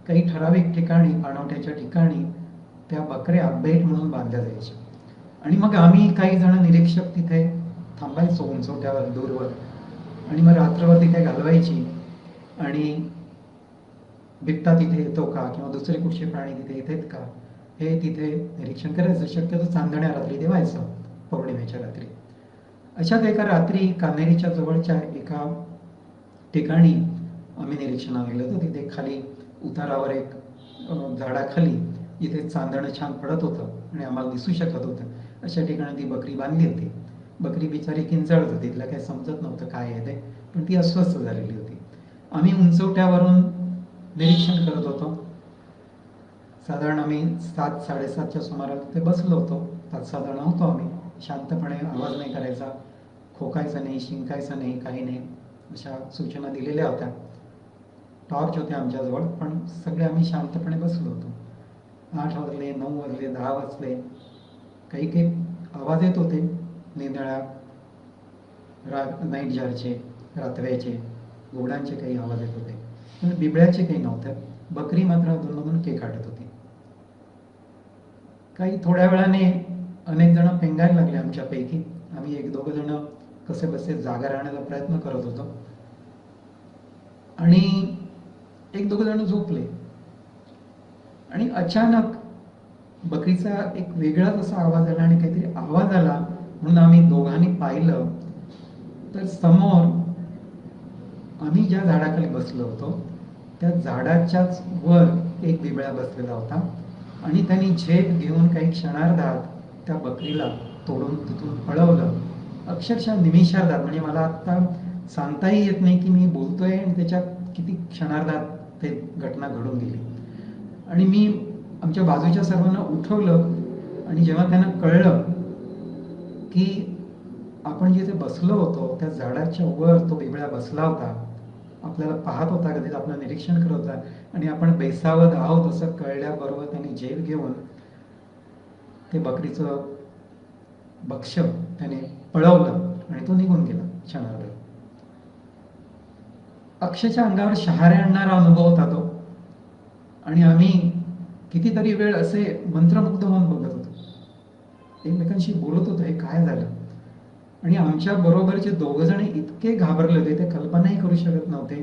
काही ठराविक ठिकाणी, पाणवठ्याच्या ठिकाणी त्या बकऱ्या बेट म्हणून बांधल्या जायच्या. आणि मग आम्ही काही जण निरीक्षक तिथे थांबायचो उंचवट्यावर, दूरवर, आणि मग रात्रभर तिथे घालवायची आणि बिबटा तिथे येतो का किंवा दुसरे कुठचे प्राणी तिथे येतात का हे तिथे निरीक्षण करायचं. शक्यतो चांदण्या रात्री ते व्हायचं, पौर्णिमेच्या रात्री. अशात एका रात्री कान्हेरीच्या जवळच्या एका ठिकाणी आम्ही निरीक्षणाला गेलो होतो. तिथे खाली उतारावर एक झाडाखाली जिथे चांदणं छान पडत होतं आणि आम्हाला दिसू शकत होतं, अशा ठिकाणी ती बकरी बांधली होती. बकरी बिचारी किंचाळत होती, तिला काही समजत नव्हतं काय आहे ते, पण ती अस्वस्थ झालेली होती. आम्ही उंचवट्यावरून निरीक्षण करत होतो. साधारण आम्ही 7-7:30च्या सुमाराला तिथे बसलो होतो. 5-6 जण होतो आम्ही. शांतपणे, आवाज नाही करायचा, खोकायचं नाही, शिंकायचं नाही, काही नाही, अशा सूचना दिलेल्या होत्या. टॉर्च होते आमच्याजवळ, पण सगळे आम्ही शांतपणे बसलो होतो. 8 वाजले, 9 वाजले, 10 वाजले. काही काही आवाज येत होते, निंदळ्या, नाईट जारचे, रातव्याचे, घोड्यांचे काही आवाज येत होते, पण बिबळ्याचे काही नव्हते. बकरी मात्र अधूनमधून के काढत होती. काही थोड्या वेळाने अनेक जण पेंगायला लागले आमच्यापैकी. आम्ही एक दोघं जण कसे बसे जागा राहण्याचा प्रयत्न करत होतो आणि एक दोघं जण झोपले आणि अचानक बकरीचा एक वेगळाच असा आवाज आला आणि काहीतरी आवाज आला म्हणून आम्ही दोघांनी पाहिलं तर समोर आम्ही ज्या झाडाखाली बसलो होतो त्या झाडाच्याच वर एक बिबळ्या बसलेला होता आणि त्यांनी झेप घेऊन काही क्षणार्धात त्या बकरीला तोडून तिथून पळवलं. अक्षरशः निमिषार्धात, म्हणजे मला आता सांगताही येत नाही की मी बोलतोय आणि त्याच्या किती क्षणार्धात ते घटना घडून गेली. आणि मी आमच्या बाजूच्या सर्वांना उठवलं आणि जेव्हा त्यांना कळलं की आपण जिथे बसलो होतो त्या झाडाच्या वर तो बिबळ्या बसला होता, आपल्याला पाहत होता, कधीच आपलं निरीक्षण करत होता आणि आपण बेसावत आहोत असं कळल्याबरोबर त्यांनी झेप घेऊन ते बकरीचं भक्ष त्याने पळवलं आणि तो निघून गेला क्षणार्धात. अक्षरशः अंगावर शहारे आणणारा अनुभव होता तो. आणि आम्ही कितीतरी वेळ असे मंत्रमुग्ध होऊन बघत होतो, एकमेकांशी बोलत होतो हे काय झालं. आणि आमच्या बरोबरचे दोघ जण इतके घाबरले होते, ते कल्पनाही करू शकत नव्हते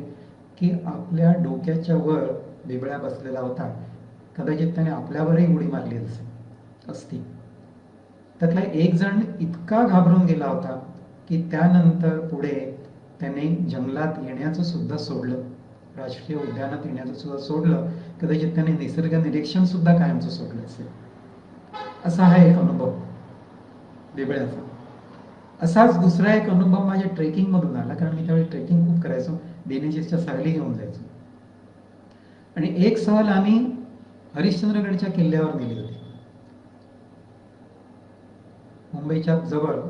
की आपल्या डोक्याच्या वर बिबळ्या बसलेला होता. कदाचित त्याने आपल्यावरही उडी मारली असती. त्यातला एक जण इतका घाबरून गेला होता की त्यानंतर पुढे त्याने जंगलात येण्याचं सुद्धा सोडलं, राष्ट्रीय उद्यानात येण्याचं सुद्धा सोडलं. कदाचित त्याने निसर्ग निरीक्षण सुद्धा कायमचं सोडलं असेल. असा हा एक अनुभव बिबळ्याचा. असाच दुसरा एक अनुभव माझ्या ट्रेकिंग मधून आला, कारण मी त्यावेळी ट्रेकिंग खूप करायचो, बीएनएचएसच्या सहली घेऊन जायचो. आणि एक सहल आम्ही हरिश्चंद्रगडच्या किल्ल्यावर गेली होती. मुंबईच्या जवळ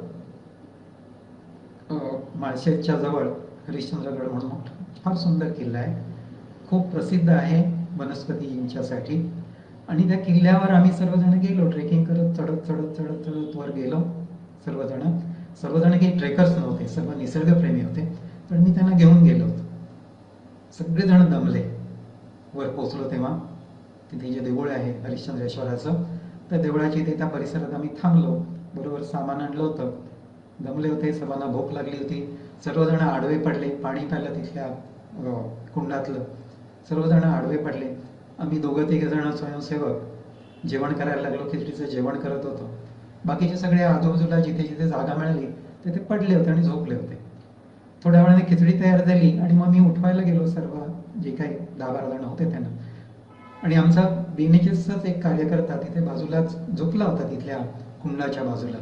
माळशेजच्या जवळ हरिश्चंद्रगड म्हणून फार सुंदर किल्ला आहे, खूप प्रसिद्ध आहे वनस्पतींच्यासाठी. आणि त्या किल्ल्यावर आम्ही सर्वजण गेलो, ट्रेकिंग करत चढत चढत चढत चढत वर गेलो. सर्वजण काही ट्रेकर्स नव्हते, सर्व निसर्गप्रेमी होते, पण मी त्यांना घेऊन गेलो होतो. सगळेजण दमले. वर पोचलो तेव्हा तिथे जे देऊळ आहे हरिश्चंद्रेश्वराचं, त्या देवळाच्या इथे त्या परिसरात आम्ही थांबलो. बरोबर सामान आणलं होतं, दमले होते, सर्वांना भूक लागली होती. सर्वजण आडवे पडले, पाणी प्यायला तिथल्या कुंडातलं. सर्वजण आडवे पडले. आम्ही दोघं तिघ जण स्वयंसेवक जेवण करायला लागलो, खिचडीचं जेवण करत होतो. बाकीचे सगळे आजूबाजूला जिथे जिथे जागा मिळाली तिथे पडले होते आणि झोपले होते. थोड्या वेळाने खिचडी तयार झाली आणि मग मी उठवायला गेलो सर्व जे काही 10-12 जण होते त्यांना. आणि आमचा बीएनएचएसचाच एक कार्यकर्ता तिथे बाजूलाच झोपला होता, तिथल्या कुंडाच्या बाजूला.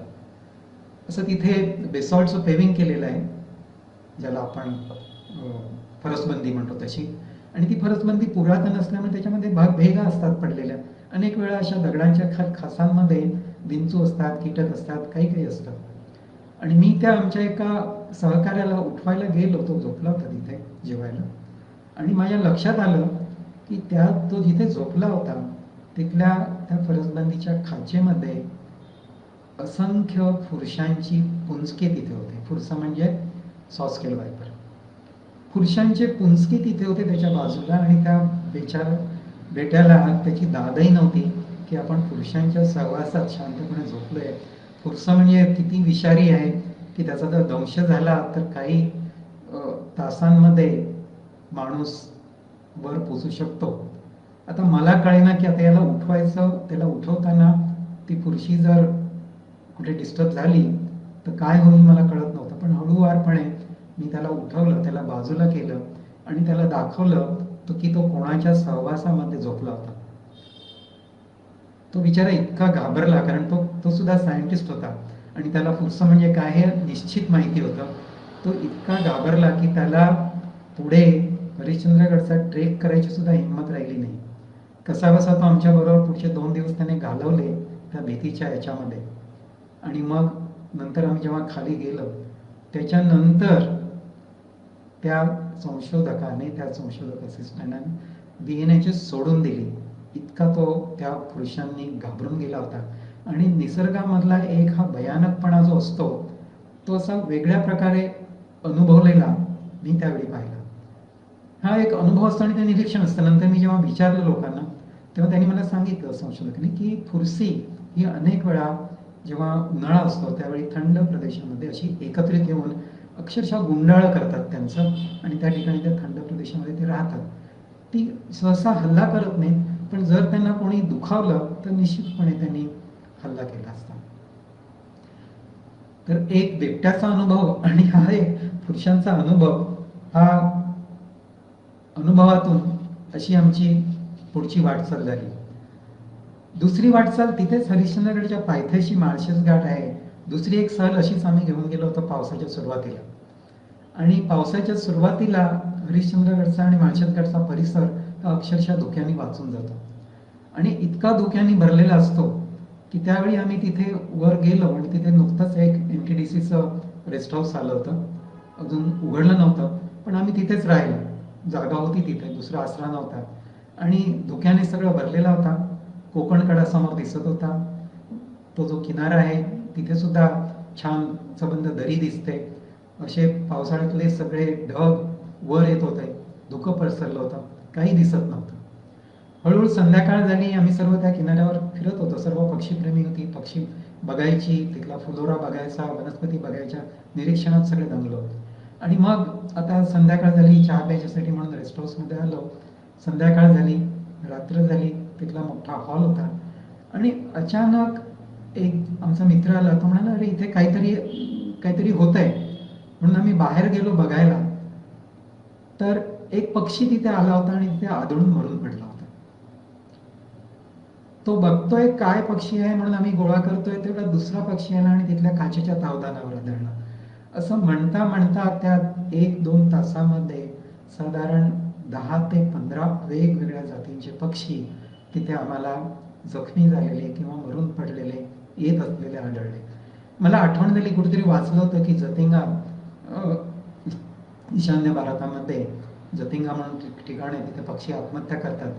असं तिथे बेसॉल्टचं पेविंग केलेलं आहे, ज्याला आपण फरसबंदी म्हणतो तशी. आणि ती फरसबंदी पुरातन असल्यामुळे त्याच्यामध्ये भेगा असतात पडलेल्या. अनेक वेळा अशा दगडांच्या खासांमध्ये विंचू असतात, कीटक असतात, काही काही असतं. आणि मी त्या आमच्या एका सहकार्याला उठवायला गेलो, तो झोपला होता तिथे जेवायला. आणि माझ्या लक्षात आलं की तो जिथे झोपला होता तिथल्या त्या फरसबंदीच्या खाचेमध्ये असंख्य फुरशांची पुंजके तिथे होते. फुरसा म्हणजे सॉस्केल वायपर. फुरशांचे पुंजके तिथे होते त्याच्या बाजूला. आणि त्या बेट्याला त्याची दादही नव्हती की आपण पुरुषांच्या सहवासात शांतपणे झोपलोय. फुरसा म्हणजे किती विषारी आहे की त्याचा जर दंश झाला तर काही तासांमध्ये माणूस वर पोचू शकतो. आता मला कळेना की आता याला उठवायचं, त्याला उठवताना ती फुरशी जर कुठे डिस्टर्ब झाली तर काय होईल मला कळत नव्हतं. पण हळूवारपणे मी त्याला उठवलं, त्याला बाजूला केलं आणि त्याला दाखवलं की तो कोणाच्या सहवासामध्ये झोपला होता. तो बिचारा इतका घाबरला, कारण तो सुद्धा सायंटिस्ट होता आणि त्याला फुरसा म्हणजे काय हे निश्चित माहिती होतं. तो इतका घाबरला की त्याला पुढे हरिश्चंद्रगडचा ट्रेक करायची सुद्धा हिंमत राहिली नाही. कसाबसा तो आमच्याबरोबर पुढचे 2 दिवस त्याने घालवले त्या भीतीच्या याच्यामध्ये. आणि मग नंतर आम्ही जेव्हा खाली गेलो त्याच्यानंतर त्या संशोधक असिस्टंटाने बीएनएचएस सोडून दिली. इतका तो त्या पुरुषांनी घाबरून गेला होता. आणि निसर्गामधला एक हा भयानकपणा जो असतो तो असा वेगळ्या प्रकारे अनुभवलेला मी त्यावेळी पाहिला. हा एक अनुभव असतो आणि ते निरीक्षण असतं. नंतर मी जेव्हा विचारलं लोकांना तेव्हा त्यांनी मला सांगितलं, संशोधकांनी, की फुरसी ही अनेक वेळा जेव्हा उन्हाळा असतो त्यावेळी थंड प्रदेशामध्ये अशी एकत्रित येऊन अक्षरशः गुंडाळ करतात त्यांचं, आणि त्या ठिकाणी त्या थंड प्रदेशामध्ये ते राहतात. ती सहसा हल्ला करत नाहीत, पण जर त्यांना कोणी दुखावलं तर निश्चितपणे त्यांनी हल्ला केला असता. तर एक बिबट्याचा अनुभव आणि हा एक पुरुषांचा अनुभव, हा अनुभवातून अशी आमची पुढची वाटचाल झाली. दुसरी वाटचाल तिथेच हरिश्चंद्रगडच्या पायथ्याशी माळशेज घाट आहे. दुसरी एक सहल अशीच आम्ही घेऊन गेलो होतो पावसाच्या सुरुवातीला. आणि पावसाच्या सुरुवातीला हरिश्चंद्रगडचा आणि माळशेजगडचा परिसर हा अक्षरशः धुक्याने वाचून जातो, आणि इतका धुक्याने भरलेला असतो की त्यावेळी आम्ही तिथे वर गेलो आणि तिथे नुकतंच एक NTDCचं रेस्ट हाऊस आलं होतं, अजून उघडलं नव्हतं, पण आम्ही तिथेच राहिलो. जागा होती तिथे, दुसरा आसरा नव्हता, आणि धुक्याने सगळं भरलेला होता. कोकणकडा समोर दिसत होता. तो जो किनारा आहे तिथे सुद्धा छान सबंध दरी दिसते. असे पावसाळ्यातले सगळे ढग वर येत होते, धुकं पसरलं होतं, काही दिसत नव्हतं. हळूहळू संध्याकाळ झाली, आम्ही सर्व त्या किनाऱ्यावर फिरत होतो. सर्व पक्षीप्रेमी होती, पक्षी बघायची, तिथला फुलोरा बघायचा, वनस्पती बघायच्या निरीक्षणात सगळे दंगलो. आणि मग आता संध्याकाळ झाली, चहा प्यायच्यासाठी म्हणून रेस्ट हाऊसमध्ये आलो. संध्याकाळ झाली, रात्र झाली, तिथला मोठा हॉल होता, आणि अचानक एक आमचा मित्र आला. तो म्हणाला, अरे इथे काहीतरी होतंय. म्हणून आम्ही बाहेर गेलो बघायला, तर एक पक्षी तिथे आला होता आणि तिथे आदळून मरून पडला होता. तो बघतोय काय पक्षी आहे म्हणून आम्ही गोळा करतोय, तेवढा दुसरा पक्षी आला आणि तिथल्या काचेच्या तावदानावर आदळला. असं म्हणता म्हणता त्या 1-2 तासामध्ये साधारण 10 ते 15 वेगवेगळ्या जातींचे पक्षी तिथे आम्हाला जखमी झालेले किंवा मरून पडलेले येत असलेले आढळले. मला आठवण झाली, कुठेतरी वाचलं होतं की जतिंगा, ईशान्य भारतामध्ये जतिंगा म्हणून ठिकाण आहे, तिथे पक्षी आत्महत्या करतात.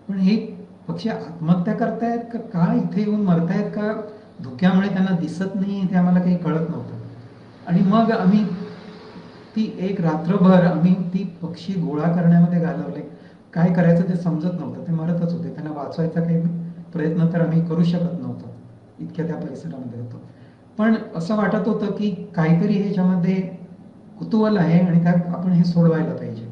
पण हे पक्षी आत्महत्या करतायत का इथे येऊन मरतायत, का धुक्यामुळे त्यांना दिसत नाही, ते आम्हाला काही कळत नव्हतं. आणि मग आम्ही ती एक रात्रभर आम्ही ती पक्षी गोळा करण्यामध्ये घालवले. काय करायचं ते समजत नव्हतं, ते मरतच होते. त्यांना वाचवायचा काही प्रयत्न तर आम्ही करू शकत नव्हतो, इतक्या त्या परिसरामध्ये होतो. पण असं वाटत होतं की काहीतरी ह्याच्यामध्ये कुतूहल आहे आणि त्यात आपण हे सोडवायला पाहिजे.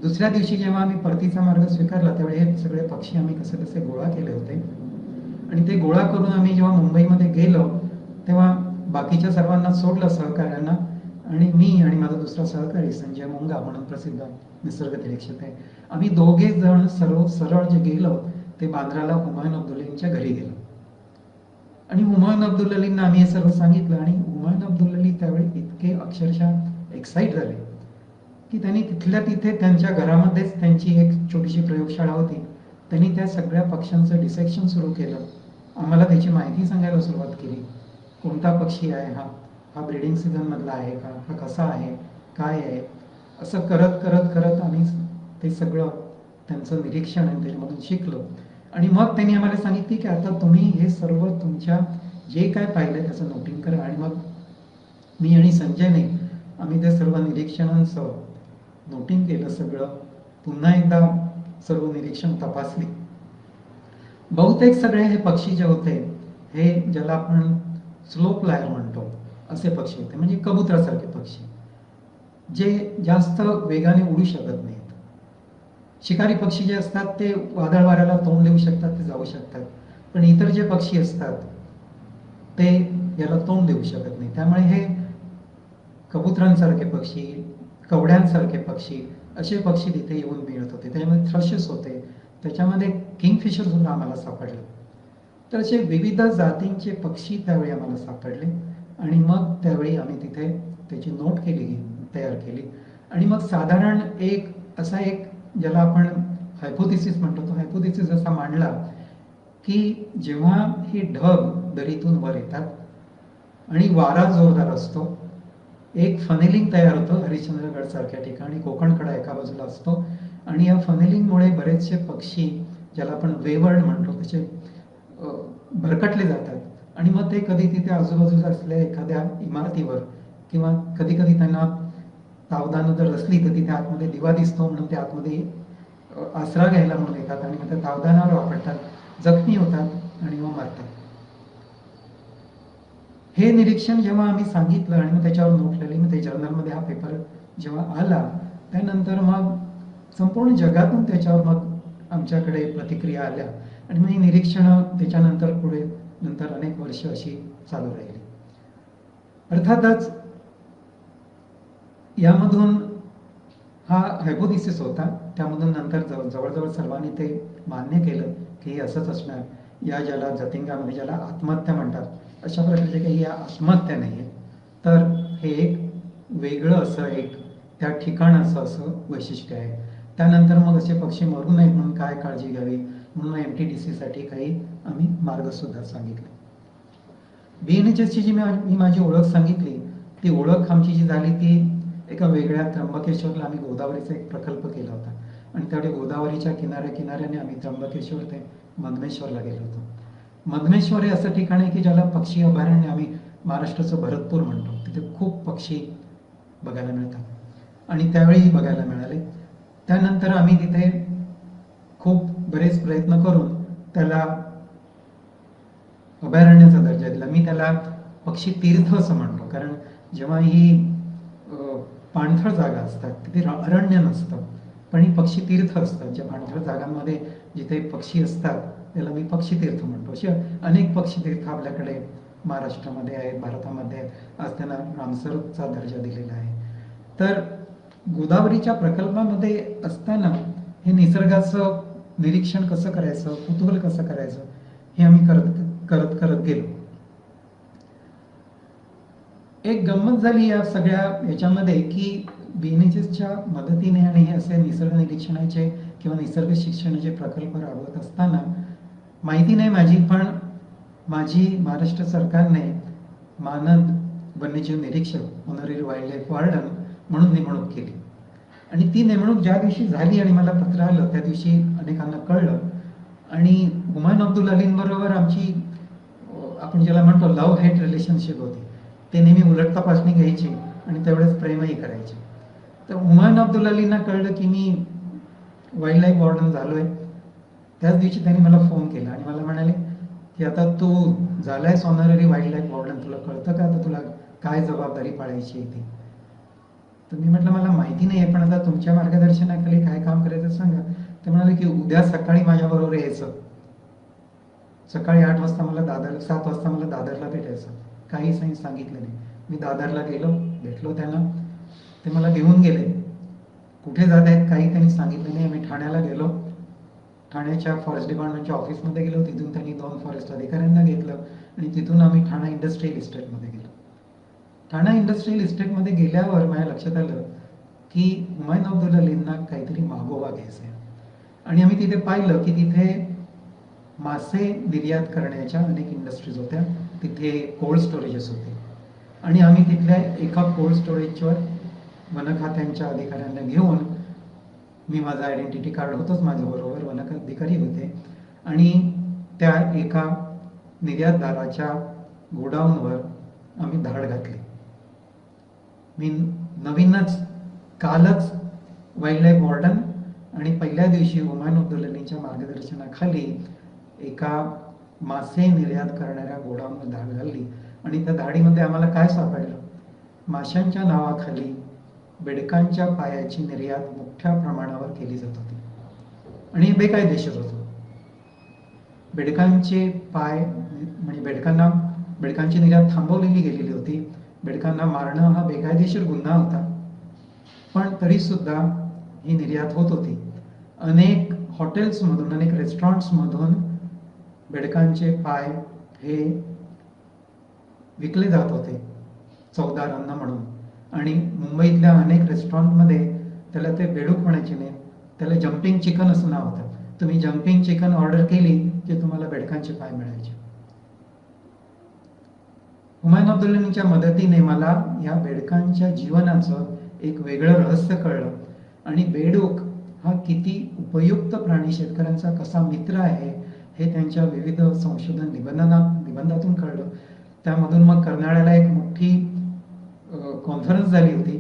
दुसऱ्या दिवशी जेव्हा आम्ही परतीचा मार्ग स्वीकारला त्यावेळी हे सगळे पक्षी आम्ही कसे कसे गोळा केले होते, आणि ते गोळा करून आम्ही जेव्हा मुंबईमध्ये गेलो तेव्हा बाकीच्या सर्वांना सोडलं, सहकार्यांना, आणि मी आणि माझा दुसरा सहकारी संजय मुंगा म्हणून प्रसिद्ध निसर्ग निरीक्षक आहे, आम्ही दोघे जण सरळ जे गेलो ते बांद्राला हुमायून अब्दुल्लांच्या घरी गेलो. आणि हुमायून अब्दुल अलींना आम्ही हे सर्व सांगितलं, आणि हुमायून अब्दुल अली त्यावेळी इतके अक्षरशः एक्साइट झाले की त्यांनी तिथल्या तिथे त्यांच्या घरामध्येच त्यांची एक छोटीशी प्रयोगशाळा होती. त्यांनी त्या सगळ्या पक्ष्यांचं डिसेक्शन सुरू केलं, आम्हाला त्याची माहिती सांगायला सुरुवात केली. कोणता पक्षी आहे हा, हा ब्रीडिंग सीझन मधला आहे का, हा कसा आहे, काय आहे, असं करत करत करत आम्ही ते सगळं त्यांचं निरीक्षण आणि त्याच्यामधून शिकलो. आणि मग त्यांनी आम्हाला सांगितले की आता तुम्ही हे सर्व तुमच्या जे काय पाहिलं त्याचं नोटिंग करा. आणि मग मी आणि संजयने आम्ही ते सर्व निरीक्षणांचं नोटिंग केलं सगळं. पुन्हा एकदा सर्व निरीक्षण तपासली. बहुतेक सगळे हे पक्षी जे होते हे ज्याला आपण स्लो फ्लायर म्हणतो असे पक्षी होते, म्हणजे कबुतरासारखे पक्षी जे जास्त वेगाने उडू शकत नाहीत. शिकारी पक्षी जे असतात ते वादळ वाऱ्याला तोंड देऊ शकतात, ते जाऊ शकतात, पण इतर जे पक्षी असतात ते याला तोंड देऊ शकत नाही. त्यामुळे हे कबुतरांसारखे पक्षी, कवड्यांसारखे पक्षी असे पक्षी तिथे येऊन मिळत होते. त्याच्यामध्ये थ्रशेस होते, त्याच्यामध्ये किंगफिशर सुद्धा आम्हाला सापडले. तर असे विविध जातींचे पक्षी त्यावेळी आम्हाला सापडले, आणि मग त्यावेळी आम्ही तिथे त्याची नोट केली, तयार केली. आणि मग साधारण एक असा एक ज्याला आपण हायपोथेसिस म्हणतो, तो हायपोथेसिस असा मांडला की जेव्हा ही ढग दरीतून वर येतात आणि वारा जोरदार असतो, एक फनेलिंग तयार होतं हरिश्चंद्रगड सारख्या ठिकाणी, कोकणकडा एका बाजूला असतो, आणि या फनेलिंगमुळे बरेचसे पक्षी ज्याला आपण वेवर्ड म्हणतो त्याचे भरकटले जातात. आणि मग ते कधी तिथे आजूबाजूला असलेल्या एखाद्या इमारतीवर, किंवा कधी कधी त्यांना तावदानं जर असली तर तिथे आतमध्ये दिवा दिसतो म्हणून ते आतमध्ये आसरा घ्यायला म्हणून येतात, आणि मग त्या तावदानावर वापरतात, जखमी होतात, आणि मग मरतात. हे निरीक्षण जेव्हा आम्ही सांगितलं आणि मग त्याच्यावर नोट लिहिली, मग ते जर्नलमध्ये हा पेपर जेव्हा आला त्यानंतर मग संपूर्ण जगातून त्याच्यावर मग आमच्याकडे प्रतिक्रिया आल्या आणि मग ही निरीक्षणं त्याच्यानंतर पुढे नंतर अनेक वर्ष अशी चालू राहिली. अर्थातच यामधून हा हायपोथिसिस होता, त्यामधून नंतर जवळजवळ सर्वांनी ते मान्य केलं की हे असंच असणार. या ज्याला जतिंगामध्ये ज्याला आत्महत्या म्हणतात, अशा प्रकारचे काही या आत्महत्या नाही आहे, तर हे एक वेगळं असं एक त्या ठिकाणाचं असं वैशिष्ट्य आहे. त्यानंतर मग असे पक्षी मरू नयेत म्हणून काय काळजी घ्यावी म्हणून MTDC साठी काही आम्ही मार्ग सुद्धा सांगितले. BNHSची जी मी माझी ओळख सांगितली, ती ओळख आमची जी झाली ती एका वेगळ्या त्र्यंबकेश्वरला आम्ही गोदावरीचा एक प्रकल्प केला होता आणि त्यावेळी गोदावरीच्या किनाऱ्याने आम्ही त्र्यंबकेश्वर ते मधमेश्वरला गेलो होतो. मधमेश्वर हे असं ठिकाण आहे की ज्याला पक्षी अभयारण्य आम्ही महाराष्ट्राचं भरतपूर म्हणतो. तिथे खूप पक्षी बघायला मिळतात आणि त्यावेळी बघायला मिळाले. त्यानंतर आम्ही तिथे खूप बरेच प्रयत्न करून त्याला अभयारण्याचा दर्जा दिला. मी त्याला पक्षी तीर्थ असं म्हणतो, कारण जेव्हा ही पाणथळ जागा असतात तिथे अरण्य नसतं, पण ही पक्षी तीर्थ असतात. ज्या पाणथळ जागांमध्ये जिथे पक्षी असतात त्याला मी पक्षी तीर्थ म्हणतो. असे अनेक पक्षी तीर्थ आपल्याकडे महाराष्ट्रामध्ये आहेत, भारतामध्ये आहेत. आज त्यांना रामसरचा दर्जा दिलेला आहे. तर गोदावरीच्या प्रकल्पामध्ये असताना हे निसर्गाचं निरीक्षण कसं करायचं, कुतूहल कसं करायचं, हे आम्ही करत गेलो. एक गंमत झाली या सगळ्या याच्यामध्ये की BNHSच्या मदतीने आणि हे असे निसर्ग निरीक्षणाचे किंवा निसर्ग शिक्षणाचे प्रकल्प राबवत असताना माहिती नाही माझी, पण माझी महाराष्ट्र सरकारने मानद वन्यजीव निरीक्षक ऑनररी वाईल्ड लाईफ वॉर्डन म्हणून नेमणूक केली आणि ती नेमणूक ज्या दिवशी झाली आणि मला पत्र आलं त्या दिवशी अनेकांना कळलं आणि हुमायून अब्दुल अलींबरोबर आमची आपण ज्याला म्हणतो लव्ह हेट रिलेशनशिप होती. ते नेहमी उलट तपासणी घ्यायची आणि तेवढेच प्रेमही करायचे. तर हुमायून अब्दुल अलींना कळलं की मी वाईल्ड लाईफ वॉर्डन झालोय. त्याच दिवशी त्यांनी मला फोन केला आणि मला म्हणाले की आता तू झालायस ऑनररी वाईल्ड लाईफ वॉर्डन, तुला कळतं का आता तुला काय जबाबदारी पाळायची आहे ती. तर मी म्हटलं मला माहिती नाही आहे, पण आता तुमच्या मार्गदर्शनाखाली काय काम करायचं सांगा. ते म्हणाले की उद्या सकाळी माझ्याबरोबर यायचं, सकाळी 8 वाजता मला 7 वाजता मला दादरला भेटायचं. काही सांगितलं नाही. मी दादरला गेलो, भेटलो त्यांना, ते मला घेऊन गेले. कुठे जात आहेत काही त्यांनी सांगितलं नाही. आम्ही ठाण्याला गेलो, ठाण्याच्या फॉरेस्ट डिपार्टमेंटच्या ऑफिसमध्ये गेलो. तिथून त्यांनी 2 फॉरेस्ट अधिकाऱ्यांना घेतलं आणि तिथून आम्ही ठाणा इंडस्ट्रियल इस्टेटमध्ये गेलो. ठाणा इंडस्ट्रियल इस्टेटमध्ये गेल्यावर माझ्या लक्षात आलं की हुमायून अब्दुल अलींना काहीतरी मागोवा घ्यायचा आहे आणि आम्ही तिथे पाहिलं की तिथे मासे निर्यात करण्याच्या अनेक इंडस्ट्रीज होत्या. तिथे कोल्ड स्टोरेजेस होते आणि आम्ही तिथल्या एका कोल्ड स्टोरेजवर वन खात्यांच्या अधिकाऱ्यांना घेऊन, मी माझं आयडेंटिटी कार्ड होतंच माझ्याबरोबर, वन अधिकारी होते आणि त्या एका निर्यातदाराच्या गोडाऊनवर आम्ही धाड घातली. मी नवीनच कालच वाईल्ड लाईफ वॉर्डन आणि पहिल्या दिवशी हुमायून अब्दुल अलींच्या मार्गदर्शनाखाली एका मासे निर्यात करणाऱ्या गोडाऊनवर धाड घालली आणि त्या धाडीमध्ये आम्हाला काय सापडलं, माशांच्या नावाखाली बेडकांच्या पायाची निर्यात मोठ्या प्रमाणावर केली जात होती आणि हे बेकायदेशीर होतं. बेडकांचे पाय म्हणजे बेडकांची निर्यात थांबवलेली गेलेली होती. बेडकांना मारणं हा बेकायदेशीर गुन्हा होता, पण तरी सुद्धा ही निर्यात होत होती. अनेक हॉटेल्समधून, अनेक रेस्टॉरंट्समधून बेडकांचे पाय हे विकले जात होते चवदार अन्न म्हणून आणि मुंबईतल्या अनेक रेस्टॉरंटमध्ये त्याला ते बेडूक म्हणायचे नाही, त्याला जम्पिंग चिकन असं नाव होतं. तुम्ही जम्पिंग चिकन ऑर्डर केली की तुम्हाला बेडकांचे पाय मिळायचे. हुमायून अब्दुल अलींच्या मदतीने मला या बेडकांच्या जीवनाचं एक वेगळं रहस्य कळलं आणि बेडूक हा किती उपयुक्त प्राणी, शेतकऱ्यांचा कसा मित्र आहे हे त्यांच्या विविध संशोधन निबंधातून कळलं. त्यामधून मग कर्नाळ्याला एक मोठी कॉन्फरन्स झाली होती.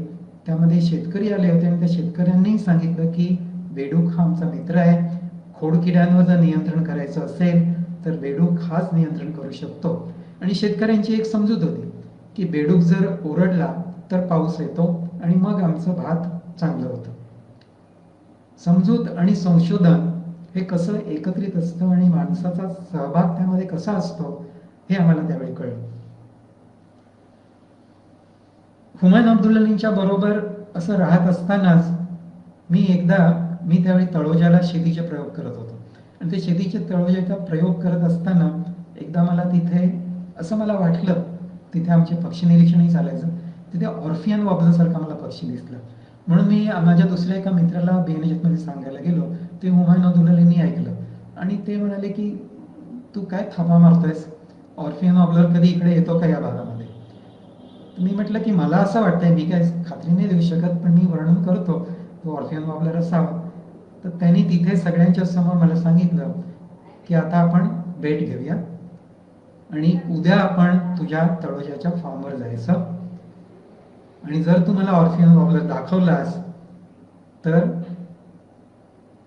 त्यामध्ये शेतकरी आले होते आणि त्या शेतकऱ्यांनी सांगितलं की बेडूक हा आमचा मित्र आहे. खोडकिड्यांवर जर नियंत्रण करायचं असेल तर बेडूक हाच नियंत्रण करू शकतो. आणि शेतकऱ्यांची एक समजूत होती की बेडूक जर ओरडला तर पाऊस येतो आणि मग आमचं भात चांगलं होतं. समजूत आणि संशोधन हे कसं एकत्रित असतं आणि माणसाचा सहभाग त्यामध्ये कसा असतो हे आम्हाला त्यावेळी कळलं. हुमायून अब्दुल्लांच्या बरोबर असं राहत असतानाच मी त्यावेळी तळोजाला शेतीचे प्रयोग करत होतो. आणि ते शेतीचे तळोजाचा प्रयोग करत असताना एकदा मला तिथे असं मला वाटलं, तिथे आमचे पक्षी निरीक्षणही चालायचं, तिथे ऑर्फियन वॉबलरसारखा मला पक्षी दिसला. म्हणून मी माझ्या दुसऱ्या एका मित्राला BNHS सांगायला गेलो. ते हुमायून अब्दुल्लांनी ऐकलं आणि ते म्हणाले की तू काय थापा मारतोयस, ऑर्फियन वॉबलर कधी इकडे येतो का या भागामध्ये? मी म्हटलं की मला असं वाटतंय, मी काय खात्री नाही देऊ शकत, पण मी वर्णन करतो तो ऑर्फियन वॉबलर असावा. तर त्यांनी तिथे सगळ्यांच्या समोर मला सांगितलं की आता आपण भेट घेऊया आणि उद्या आपण तुझ्या तळोजाच्या फार्मवर जायचं आणि जर तू मला ऑर्फियन वॉबलर दाखवलास तर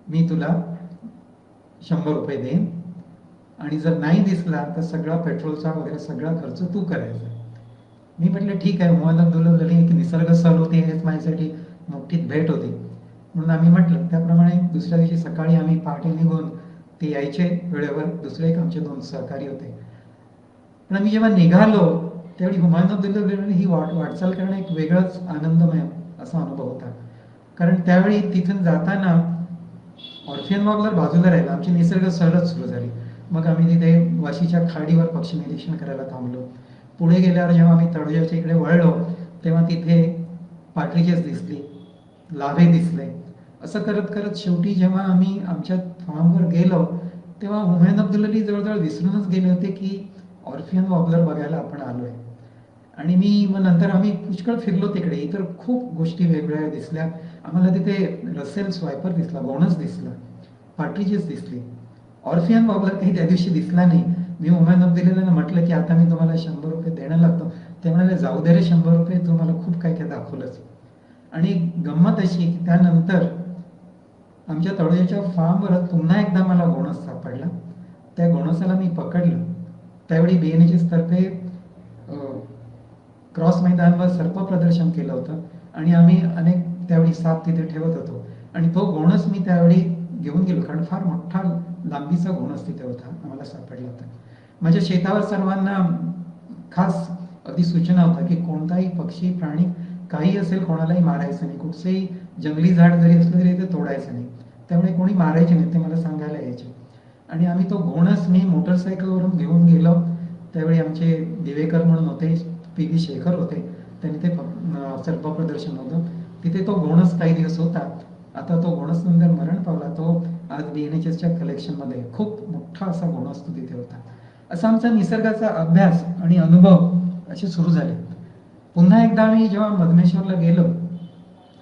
मी तुला 100 रुपये देईन आणि जर नाही दिसला तर सगळा पेट्रोलचा वगैरे सगळा खर्च तू करायचा. मी म्हटलं ठीक आहे. हुमायून अब्दुल्ला की निसर्ग सहल होती, हेच माझ्यासाठी मोठी भेट होती म्हणून आम्ही म्हटलं. त्याप्रमाणे दुसऱ्या दिवशी सकाळी आम्ही पहाटे निघून ते यायचे वेळेवर. दुसरे एक आमचे 2 सहकारी होते. पण आम्ही जेव्हा निघालो त्यावेळी हुमायून अब्दुल्ला ही वाटचाल करणं एक वेगळाच आनंदमय असा अनुभव होता. कारण त्यावेळी तिथून जाताना ऑर्फियन वॉबलर बाजूला राहिला, आमची निसर्ग सहलच सुरू झाली. मग आम्ही तिथे वाशीच्या खाडीवर पक्षी निरीक्षण करायला थांबलो. पुढे गेल्यावर जेव्हा आम्ही तळोजाच्या इकडे वळलो तेव्हा तिथे पार्ट्रिजेस दिसली, लाभे दिसले. असं करत करत शेवटी जेव्हा आम्ही आमच्या फार्मवर गेलो तेव्हा हुमायून अब्दुल्ला जवळजवळ विसरूनच गेले होते की ऑर्फियन वॉबलर बघायला आपण आलोय. आणि मग नंतर आम्ही पुष्कळ फिरलो तिकडे. इतर खूप गोष्टी वेगवेगळ्या दिसल्या आम्हाला. तिथे रसेल स्वायपर दिसला, घोणस दिसला, पार्ट्रिजेस दिसली. ऑर्फियन वॉबलर काही त्या दिवशी दिसला नाही. मी हुमायून अब्दुल्लांना म्हटलं की आता मी तुम्हाला 100 रुपये देणं लागतो. ते म्हणाले जाऊ दे रे, 100 रुपये, तुम्हाला खूप काय काय दाखवलंच. आणि गंमत अशी की त्यानंतर आमच्या तळोजाच्या फार्मवर पुन्हा एकदा मला घोणस सापडला. त्या घोणसाला मी पकडलं. त्यावेळी BNHS तर्फे क्रॉस मैदानावर सर्प प्रदर्शन केलं होतं आणि आम्ही अनेक त्यावेळी साप तिथे ठेवत होतो. आणि तो घोणस मी त्यावेळी घेऊन गेलो कारण फार मोठा लांबीचा घोणस तिथे होता, आम्हाला सापडला होता. माझ्या शेतावर सर्वांना खास अगदी सूचना होता की कोणताही पक्षी, प्राणी काही असेल कोणालाही मारायचं नाही, कुठचंही जंगली झाड जरी असलं तरी ते तोडायचं नाही. त्यामुळे कोणी मारायचे नाही ते मला सांगायला यायचे. आणि आम्ही तो घोणस मी मोटरसायकलवरून घेऊन गेलो. त्यावेळी आमचे दिवेकर म्हणून होते, PV शेखर होते, त्यांनी ते सर्प प्रदर्शन होतं तिथे तो घोणस काही दिवस होता. आता तो घोणस नंतर मरण पावला. तो आज BNHSच्या कलेक्शनमध्ये खूप मोठा असा घोणस तो तिथे होता. असा आमचा निसर्गाचा अभ्यास आणि अनुभव असे सुरू झाले. पुन्हा एकदा आम्ही जेव्हा मधमेश्वरला गेलो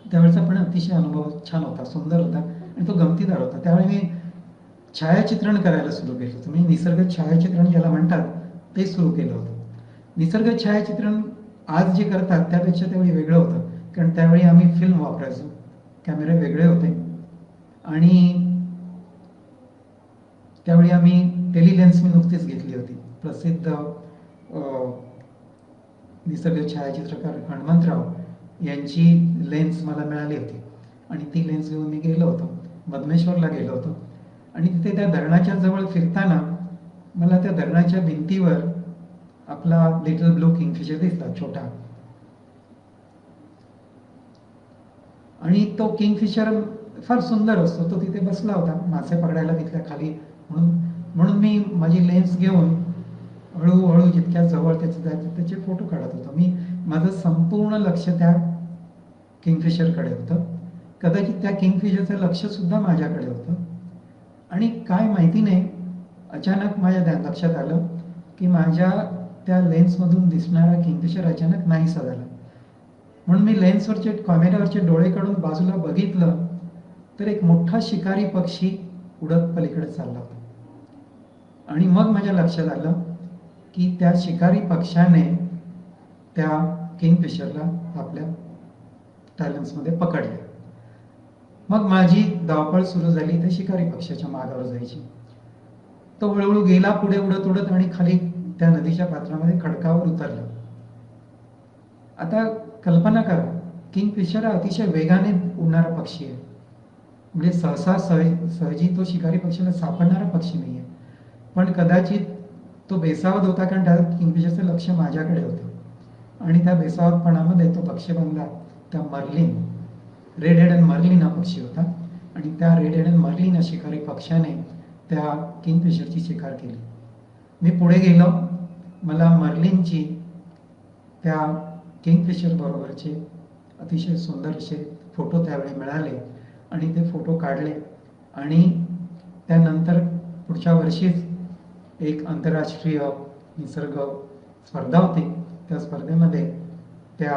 त्यावेळेचा पण अतिशय अनुभव छान होता, सुंदर होता आणि तो गमतीदार होता. त्यावेळी मी छायाचित्रण करायला सुरू केलं होतं. मी निसर्ग छायाचित्रण ज्याला म्हणतात ते सुरू केलं होतं. निसर्ग छायाचित्रण आज जे करतात त्यापेक्षा त्यावेळी वेगळं होतं. कारण त्यावेळी आम्ही फिल्म वापरायचो, कॅमेरे वेगळे होते आणि त्यावेळी आम्ही टेलिलेन्स मी नुकतीच घेतली होती. प्रसिद्ध निसर्ग छायाचित्रकार हनुमंतराव यांची लेन्स मला मिळाली होती आणि ती लेन्स घेऊन मी गेलो होतो, मधमेश्वरला गेलो होतो. आणि तिथे त्या धरणाच्या जवळ फिरताना मला त्या धरणाच्या भिंतीवर आपला लिटल ब्लू किंगफिशर दिसला, छोटा. आणि तो किंगफिशर फार सुंदर असतो. तो तिथे बसला होता मासे पकडायला तिथल्या खाली. म्हणून मी माझी लेन्स घेऊन हळूहळू जितक्या जवळ त्याचे फोटो काढत होतो. माझं संपूर्ण लक्ष त्या किंगफिशरकडे होतं. कदाचित त्या किंगफिशरचं लक्ष सुद्धा माझ्याकडे होतं. आणि काय माहिती नाही, अचानक माझ्या लक्षात आलं की माझ्या त्या लेन्समधून दिसणारा किंगफिशर अचानक नाहीसा झाला. म्हणून मी लेन्सवरचे, कॅमेऱ्यावरचे डोळे काढून बाजूला बघितलं तर एक मोठा शिकारी पक्षी उडत पलीकडे चालला होता. आणि मग माझ्या लक्षात आलं की त्या शिकारी पक्षाने त्या किंगफिशरला आपल्या टॅलन्समध्ये पकडले. मग माझी धावपळ सुरू झाली त्या शिकारी पक्षाच्या मागावर जायची. तो हळूहळू गेला पुढे उडत उडत आणि खाली त्या नदीच्या पात्रामध्ये खडकावर उतरला. आता कल्पना करा, किंगफिशर हा अतिशय वेगाने उडणारा पक्षी आहे. म्हणजे सहसा सहजी तो शिकारी पक्षीला सापडणारा पक्षी नाहीये. पण कदाचित तो बेसावध होता, कारण त्या किंगफिशरचं लक्ष माझ्याकडे होतं आणि त्या बेसावधपणामध्ये तो पक्षी बनला त्या मर्लिन, रेड हेडेड मर्लिन हा पक्षी होता आणि त्या रेड हेडेड मर्लिन या शिकारी पक्षाने त्या किंगफिशरची शिकार केली. मी पुढे गेलो, मला मर्लिनची त्या किंगफिशर बरोबरचे अतिशय सुंदर असे फोटो त्यावेळी मिळाले आणि ते फोटो काढले. आणि त्यानंतर पुढच्या वर्षीच एक आंतरराष्ट्रीय निसर्ग स्पर्धा होती. त्या स्पर्धेमध्ये त्या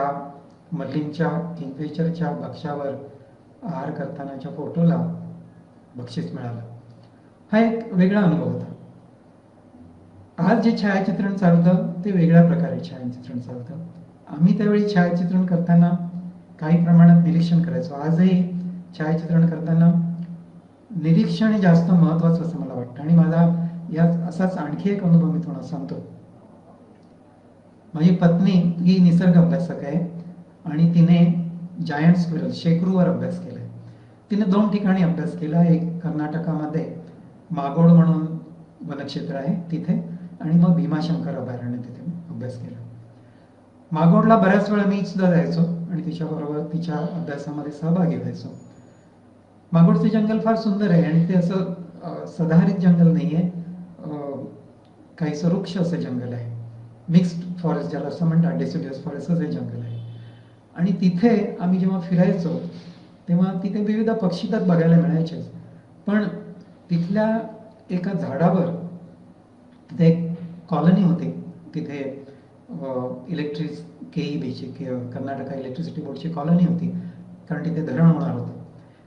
मर्लिनच्या किंगफिशरच्या भक्ष्यावर आहार करतानाच्या फोटोला बक्षीस मिळालं. हा एक वेगळा अनुभव होता. आज जे छायाचित्रण चालतं ते वेगळ्या प्रकारे छायाचित्रण चालतं. आम्ही त्यावेळी छायाचित्रण करताना काही प्रमाणात निरीक्षण करायचो. आजही छायाचित्रण करताना निरीक्षण हे जास्त महत्वाचं असं मला वाटतं. आणि माझा यात असाच आणखी एक अनुभव मी तुम्हाला सांगतो. माझी पत्नी ही निसर्ग अभ्यासक आहे आणि तिने जायंट स्क्विरल, शेकरूवर अभ्यास केलाय. तिने 2 ठिकाणी अभ्यास केला. एक कर्नाटकामध्ये मागोड म्हणून वनक्षेत्र आहे तिथे, आणि मग भीमाशंकर अभयारण्य तिथे अभ्यास केला. मागोडला बऱ्याच वेळा मी सुद्धा जायचो आणि तिच्याबरोबर तिच्या अभ्यासामध्ये सहभागी व्हायचो. मागोडचे जंगल फार सुंदर आहे आणि ते असं सदाहरित जंगल नाहीये, काहीसं वृक्ष असं जंगल आहे. मिक्स्ड फॉरेस्ट ज्याला असं म्हणतात, डेसिडियस फॉरेस्टच हे जंगल आहे. आणि तिथे आम्ही जेव्हा फिरायचो तेव्हा तिथे विविध पक्षी तर बघायला मिळायचे, पण तिथल्या एका झाडावर तिथे एक कॉलनी होती. तिथे इलेक्ट्रिक KEBची कर्नाटका इलेक्ट्रिसिटी बोर्डची कॉलनी होती, कारण तिथे धरण होणार होतं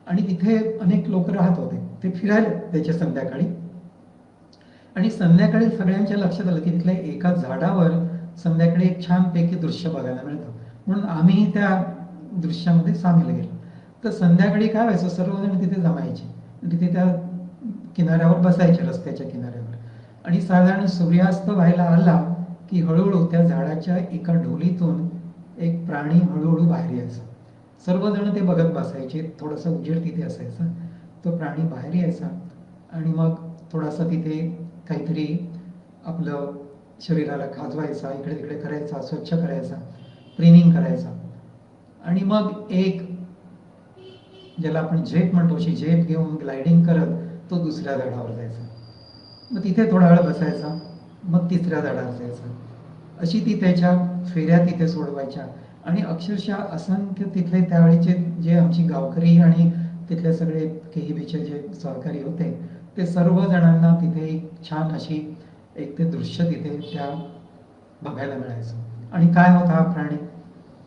आणि तिथे अनेक लोक राहत होते. ते फिरायला त्याच्या संध्याकाळी, आणि संध्याकाळी सगळ्यांच्या लक्षात आलं की तिथल्या एका झाडावर संध्याकाळी एक छानपैकी दृश्य बघायला मिळतं. म्हणून आम्हीही त्या दृश्यामध्ये सामील गेलो. तर संध्याकाळी काय व्हायचं, सर्वजण तिथे जमायचे, तिथे त्या किनाऱ्यावर बसायचे, रस्त्याच्या किनाऱ्यावर. आणि साधारण सूर्यास्त व्हायला आला की हळूहळू त्या झाडाच्या एका ढोलीतून एक प्राणी हळूहळू बाहेर यायचा. सर्वजण ते बघत बसायचे. थोडासा उजेड तिथे असायचा. तो प्राणी बाहेर यायचा आणि मग थोडासा तिथे काहीतरी आपलं शरीराला खाजवायचा, इकडे तिकडे करायचा, स्वच्छ करायचा, प्रीनिंग करायचा. आणि मग एक ज्याला आपण झेप म्हणतो, अशी झेप घेऊन ग्लायडिंग करत तो दुसऱ्या झाडावर जायचा. मग तिथे थोडा वेळ बसायचा, मग तिसऱ्या झाडावर जायचा. अशी ती त्याच्या फेऱ्या तिथे सोडवायच्या. आणि अक्षरशः असंख्य तिथले त्यावेळीचे जे आमची गावकरी आणि तिथले सगळे KEBचे जे सहकारी होते ते सर्व जणांना तिथे छान अशी एक ते दृश्य तिथे त्या बघायला मिळायचं. आणि काय होता हा प्राणी,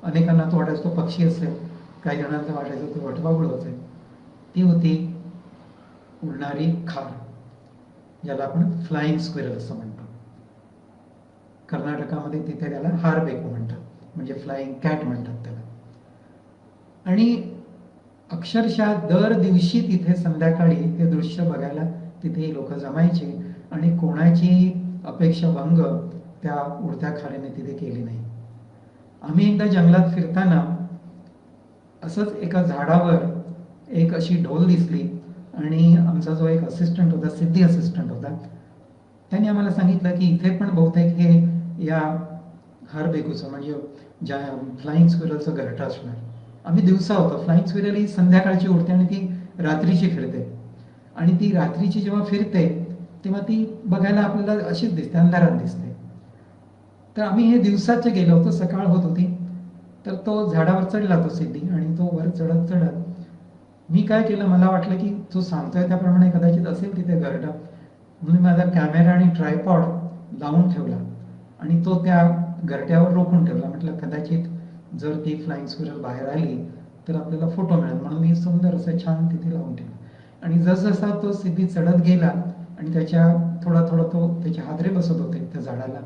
अनेकांना तो वाटायचा तो पक्षी असेल, काही जणांना वाटायचं तो वटवाघूळ असेल. ती होती उडणारी खार, ज्याला आपण फ्लाइंग स्क्विरल असं म्हणतो. कर्नाटकामध्ये तिथे त्याला हारबेकू म्हणतात, म्हणजे फ्लाइंग कॅट म्हणतात त्याला. आणि अक्षरशः दर दिवशी तिथे संध्याकाळी ते दृश्य बघायला तिथे लोक जमायचे आणि कोणाची अपेक्षा भंग त्या उडत्या खारीने तिथे केली नाही. आम्ही एकदा जंगलात फिरताना असंच एका झाडावर एक अशी ढोल दिसली आणि आमचा जो एक असिस्टंट होता, सिद्धी असिस्टंट होता, त्यांनी आम्हाला सांगितलं की इथे पण बहुतेक हे या हारबेकूचं म्हणजे ज्या फ्लाइंग स्क्विरलचं घरटं असणार. आम्ही दिवसा होतो. फ्लाइंग स्क्विरल ही संध्याकाळची उडते आणि ती रात्रीची फिरते. आणि ती रात्रीची जेव्हा फिरते तेव्हा ती बघायला आपल्याला अशीच दिसते, अंधारात दिसते. तर आम्ही हे दिवसाचे गेलो होतो, सकाळ होत होती. तर तो झाडावर चढला तो सिद्धी, आणि तो वर चढत चढत मी काय केलं, मला वाटलं की तो सांगतोय त्याप्रमाणे कदाचित असेल तिथे घरटा, म्हणून माझा कॅमेरा आणि ट्रायपॉड लावून ठेवला आणि तो त्या घरट्यावर रोखून ठेवला. म्हटलं कदाचित जर ती फ्लाइंग स्क्विरल बाहेर आली तर आपल्याला फोटो मिळेल, म्हणून मी सुंदर असं छान तिथे लावून ठेवलं. आणि जसजसा तो सिद्धी चढत गेला आणि त्याच्या थोडा थोडा तो त्याचे हादरे बसत होते त्या झाडाला,